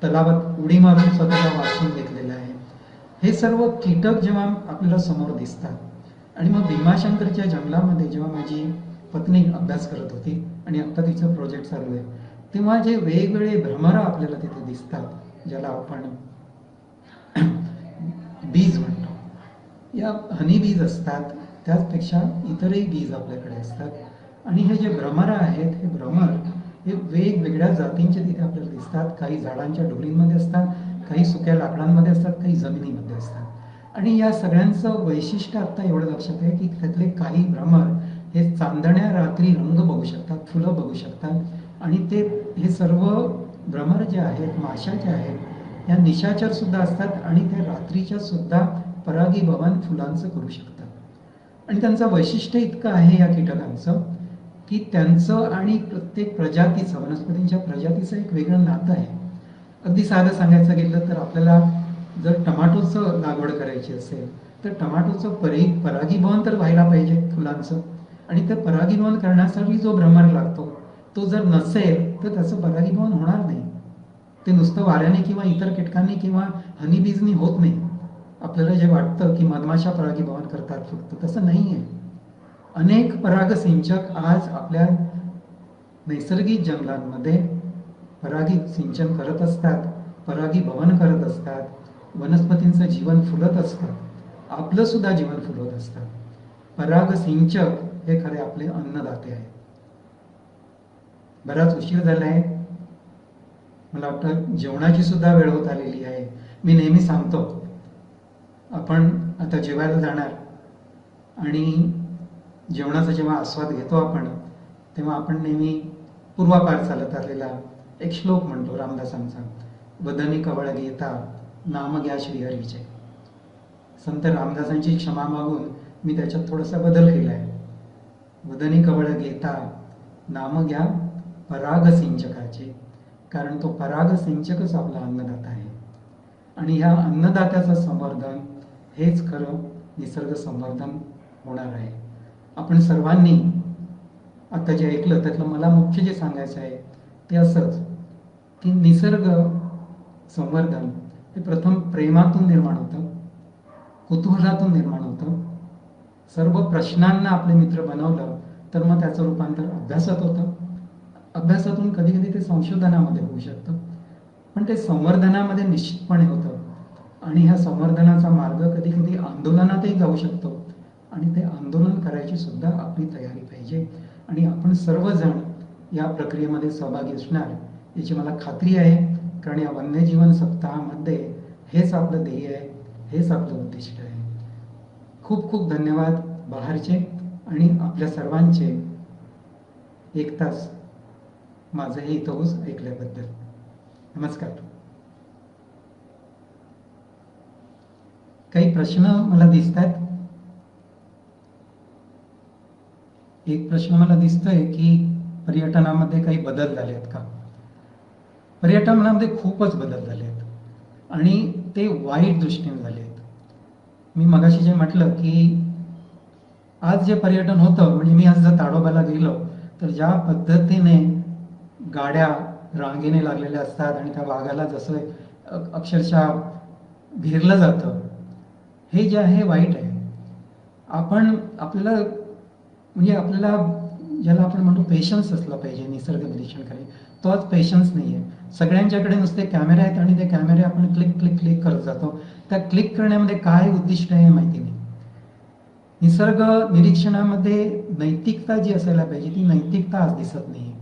तलावात उडी मारून स्वतःला वाचून घेतलेलं आहे. हे सर्व कीटक जेव्हा आपल्याला समोर दिसतात आणि मग भीमाशंकरच्या जंगलामध्ये जेव्हा माझी पत्नी अभ्यास करत होती आणि आत्ता तिचं प्रोजेक्ट चालू आहे तेव्हा जे वेगवेगळे भ्रमरं आपल्याला तिथे दिसतात, ज्याला आपण बीज म्हणतो, या हनी बीज असतात, त्याचपेक्षा इतरही बीज आपल्याकडे असतात. आणि हे जे भ्रमर आहेत, हे भ्रमर हे वेगवेगळ्या जातींचे तिथे आपल्याला दिसतात. काही झाडांच्या ढोलींमध्ये असतात, काही सुक्या लाकडांमध्ये असतात, काही जमिनीमध्ये असतात. आणि या सगळ्यांचं वैशिष्ट्य आता एवढं लक्षात आहे की त्यातले काही भ्रमर हे चांदण्या रात्री रंग बघू शकतात, फुलं बघू शकतात. आणि ते हे सर्व भ्रमर जे आहेत, माशा ज्या आहेत, या निशाचर सुद्धा असतात आणि ते रात्रीच्या सुद्धा परागीभवन फुलांचं करू शकतात. आणि त्यांचं वैशिष्ट्य इतकं आहे या कीटकांचं की त्यांचं आणि प्रत्येक प्रजातीचं, वनस्पतींच्या प्रजातीचं एक वेगळं नातं आहे. अगदी साधं सांगायचं गेलं तर आपल्याला जर टमाटोचं लागवड करायची असेल तर टमाटोचं परागीभवन तर व्हायला पाहिजे फुलांचं. आणि ते परागीभवन करण्यासाठी जो भ्रमर लागतो तो जर नसेल तर त्याचं परागीभवन होणार नाही. ते नुसतं वाऱ्याने किंवा इतर कीटकांनी किंवा हनीबीजनी होत नाही. आपल्याला जे वाटतं की मधमाशा परागीभवन करतात फक्त, तसं नाही आहे. अनेक परागसिंचक आज आपल्या नैसर्गिक जंगलांमध्ये परागी सिंचन करत असतात, परागीभवन करत असतात, वनस्पतींचं जीवन फुलत असतं, आपलं सुद्धा जीवन फुलवत असतं. परागसिंचक हे खरे आपले अन्नदाते आहेत. बराच उशीर झाला आहे, मला वाटतं जेवणाची सुद्धा वेळ होत आलेली आहे. मी नेहमी सांगतो, आपण आता जेवायला जाणार आणि जेवणाचा जेव्हा आस्वाद घेतो आपण, तेव्हा आपण नेहमी पूर्वापार चालत आलेला एक श्लोक म्हणतो रामदासांचा, वदनी कवळ घेता नाम घ्या श्रीहरीचे. संत रामदासांची क्षमा मागून मी त्याच्यात थोडासा बदल केला आहे. वदनी कवळ घेता नाम घ्या पराग सिंचकाचे, कारण तो पराग सिंचकच आपला अन्नदाता आहे. आणि ह्या अन्नदात्याचं संवर्धन हेच खरं निसर्ग संवर्धन होणार आहे. आपण सर्वांनी आता जे ऐकलं त्यातलं मला मुख्य जे सांगायचं आहे ते असंच की निसर्ग संवर्धन हे प्रथम प्रेमातून निर्माण होतं, कुतूहलातून निर्माण होतं. सर्व प्रश्नांना आपले मित्र बनवलं तर मग त्याचं रूपांतर अभ्यासात होतं. अभ्यासातून कधी कधी ते संशोधनामध्ये होऊ शकतं, पण ते संवर्धनामध्ये निश्चितपणे होतं. आणि ह्या संवर्धनाचा मार्ग कधी कधी आंदोलनातही जाऊ शकतो. आणि ते आंदोलन करायची सुद्धा आपली तयारी पाहिजे. आणि आपण सर्वजण या प्रक्रियेमध्ये सहभागी असणार याची मला खात्री आहे, कारण या वन्यजीवन सप्ताहामध्ये हेच आपलं ध्येय आहे, हेच आपलं उद्दिष्ट आहे. खूप खूप धन्यवाद बहारचे आणि आपल्या सर्वांचे एक तास माझं हे इथं ऐकल्याबद्दल. नमस्कार. काही प्रश्न मला दिसत आहेत. एक प्रश्न मला दिसतोय की पर्यटनामध्ये काही बदल झाले आहेत का? पर्यटनामध्ये खूपच बदल झाले आहेत आणि ते वाईट दृष्टीने झाले आहेत. मी मगाशी जे म्हटलं की आज जे पर्यटन होतं, म्हणजे मी आज जर ताडोबाला गेलो तर ज्या पद्धतीने गाड्या रांगेने लागलेल्या असतात आणि त्या वाघाला जसं अक्षरशः भिरलं जातं, हे जे आहे वाईट आहे. आपल्याला ज्याला आपण म्हणतो पेशन्स असला पाहिजे निसर्ग निरीक्षण करायला, तो आज पेशन्स नाही आहे. सगळ्यांच्याकडे नुसते कॅमेरे आहेत आणि ते कॅमेरे आपण क्लिक क्लिक क्लिक करत जातो. त्या क्लिक करण्यामध्ये काय उद्दिष्ट आहे माहिती नाही. निसर्ग निरीक्षणामध्ये नैतिकता जी असायला पाहिजे ती नैतिकता आज दिसत नाही.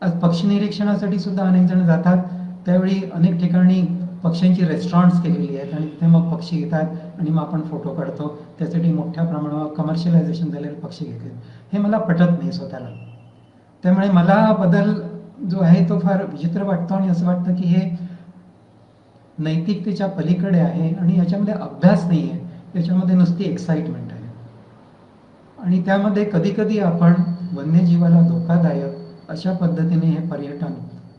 आज पक्षी निरीक्षणासाठी सुद्धा अनेक जण जातात, त्यावेळी अनेक ठिकाणी पक्ष्यांची रेस्टॉरंट्स केलेली आहेत आणि तिथे मग पक्षी येतात आणि मग आपण फोटो काढतो. त्यासाठी मोठ्या प्रमाणावर कमर्शियलायझेशन झालेले पक्षी घेतले. हे मला पटत नाही स्वतःला. त्यामुळे मला बदल जो आहे तो फार विचित्र वाटतो आणि असं वाटतं की हे नैतिकतेच्या पलीकडे आहे आणि याच्यामध्ये अभ्यास नाही आहे, याच्यामध्ये नुसती एक्साइटमेंट आहे. आणि त्यामध्ये कधी कधी आपण वन्यजीवाला धोकादायक अशा पद्धतीने हे पर्यटन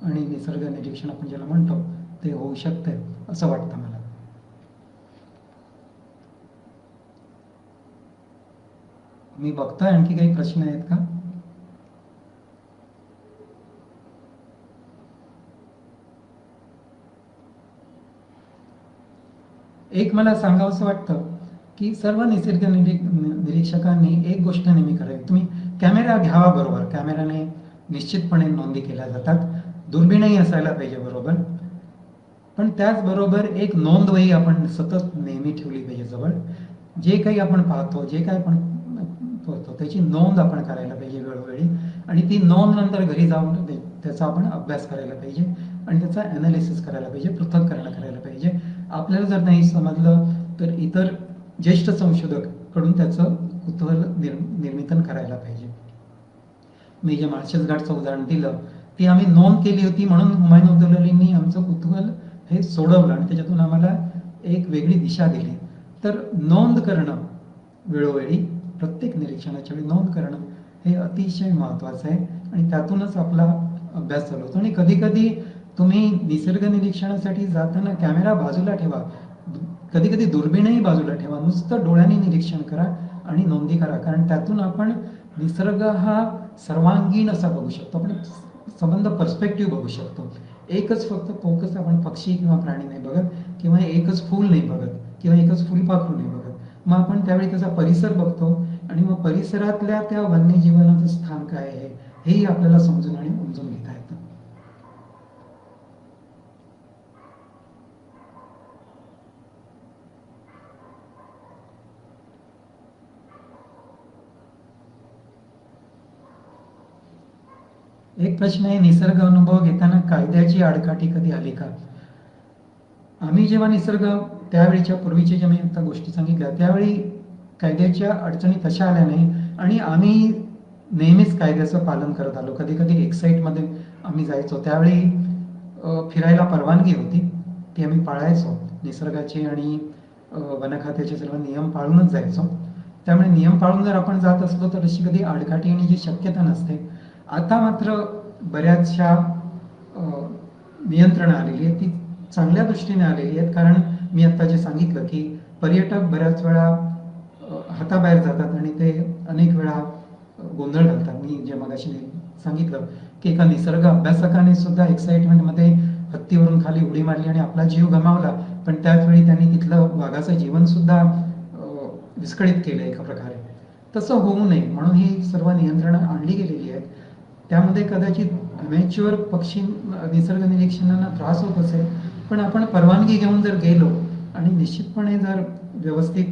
आणि निसर्ग निरीक्षण आपण ज्याला म्हणतो ते होऊ शकते असं वाटतं मला. मी बघतोय आणखी काही प्रश्न आहेत का? एक मला सांगावंसं वाटतं की सर्व निसर्ग निरीक्षकांनी एक गोष्ट नेहमी करावी, तुम्ही कॅमेरा घ्यावा बरोबर. कॅमेराने निश्चितपणे नोंदी केल्या जातात, दुर्बीणही असायला पाहिजे बरोबर. पण त्याचबरोबर एक नोंदवही आपण सतत नेहमी ठेवली पाहिजे जवळ, जे काही आपण पाहतो, जे काही आपण करतो त्याची नोंद आपण करायला पाहिजे वेळोवेळी, आणि ती नोंद नंतर घरी जाऊन त्याचा आपण अभ्यास करायला पाहिजे आणि त्याचा ॲनालिसिस करायला पाहिजे, पृथक्करण करायला पाहिजे. आपल्याला जर नाही समजलं तर इतर ज्येष्ठ संशोधक कडून त्याचं कुतूहल निर्मितन करायला पाहिजे. मी जे माळशेज घाटचं उदाहरण दिलं, ती आम्ही नोंद केली होती म्हणून हुमायून अब्दुल आमचं कुतूहल हे सोडवलं आणि त्याच्यातून आम्हाला एक वेगळी दिशा दिली. तर नोंद करणं वेळोवेळी, प्रत्येक निरीक्षणाच्या वेळी नोंद करणं हे अतिशय महत्त्वाचं आहे आणि त्यातूनच आपला अभ्यास चालू होतो. आणि कधी कधी तुम्ही निसर्ग निरीक्षणासाठी जाताना कॅमेरा बाजूला ठेवा, कधी कधी दुर्बीणही बाजूला ठेवा, नुसतं डोळ्यांनी निरीक्षण करा आणि नोंदी करा, कारण त्यातून आपण निसर्ग हा सर्वांगीण असा बघू शकतो, आपण संबंध पर्स्पेक्टिव्ह बघू शकतो. एकच फक्त फोकस आपण पक्षी किंवा प्राणी नाही बघत, किंवा एकच फूल नाही बघत, किंवा एकच फुलपाखरू नाही बघत. मग आपण त्यावेळी त्याचा परिसर बघतो आणि मग परिसरातल्या त्या वन्यजीवनाचं स्थान काय आहे हेही आपल्याला समजून आणि उमजून घेता येतं. एक प्रश्न आहे, निसर्ग अनुभव घेताना कायद्याची आडकाठी कधी आली का? आम्ही जेव्हा निसर्ग, त्यावेळीच्या पूर्वीच्या ज्या मी आता गोष्टी सांगितल्या, त्यावेळी कायद्याच्या अडचणी तशा आल्या नाही आणि आम्ही नेहमीच कायद्याचं पालन करत आलो. कधी कधी एक्साईटमध्ये आम्ही जायचो, त्यावेळी फिरायला परवानगी होती, ती आम्ही पाळायचो. निसर्गाचे आणि वन खात्याचे सर्व नियम पाळूनच जायचो. त्यामुळे नियम पाळून जर आपण जात असलो तर अशी कधी आडकाठी येण्याची शक्यता नसते. आता मात्र बऱ्याचशा नियंत्रणं आलेली आहेत, ती चांगल्या दृष्टीने आलेली आहेत. कारण मी आत्ता जे सांगितलं की पर्यटक बऱ्याच वेळा हाताबाहेर जातात आणि ते अनेक वेळा गोंधळ घालतात. मी जे मगाशी सांगितलं की एका निसर्ग अभ्यासकाने सुद्धा एक्साइटमेंटमध्ये हत्तीवरून खाली उडी मारली आणि आपला जीव गमावला, पण त्याच वेळी त्यांनी तिथलं वाघाचं जीवन सुद्धा विस्कळीत केलं एका प्रकारे. तसं होऊ नये म्हणून ही सर्व नियंत्रणं आणली गेलेली आहेत. त्यामध्ये कदाचित अमॅच्युअर पक्षी निसर्ग निरीक्षणाला त्रास होत असेल, पण आपण परवानगी घेऊन जर गेलो आणि निश्चितपणे जर व्यवस्थित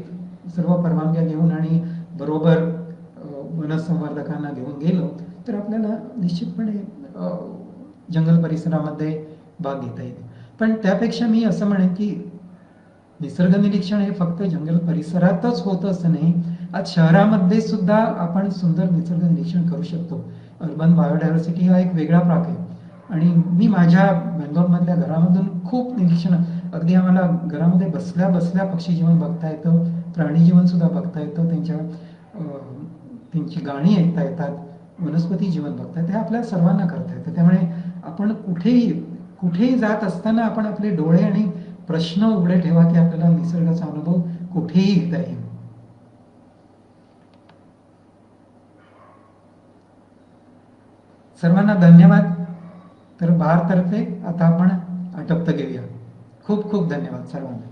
सर्व परवानग्या घेऊन आणि बरोबर वनसंवर्धकांना घेऊन गेलो तर आपल्याला निश्चितपणे जंगल परिसरामध्ये भाग घेता येईल. पण त्यापेक्षा मी असं म्हणेन की निसर्ग निरीक्षण हे फक्त जंगल परिसरातच होतं असं नाही, आज शहरामध्ये सुद्धा आपण सुंदर निसर्ग निरीक्षण करू शकतो. अर्बन बायोडायव्हर्सिटी हा एक वेगळा भाग आहे आणि मी माझ्या बेंगलोरमधल्या घरामधून खूप निरीक्षण, अगदी आम्हाला घरामध्ये बसल्या बसल्या पक्षी जीवन बघता येतं, प्राणी जीवन सुद्धा बघता येतं, त्यांची गाणी ऐकता येतात, वनस्पती जीवन बघता येतं, हे आपल्या सर्वांना करता येतं. त्यामुळे आपण कुठेही जात असताना आपण आपले डोळे आणि प्रश्न उघडे ठेवा की आपल्याला निसर्गाचा अनुभव कुठेही घेता येईल. सर्वांना धन्यवाद. तर भारतर्फे आता आपण आटोपतं घेऊया. खूप खूप धन्यवाद सर्वांना.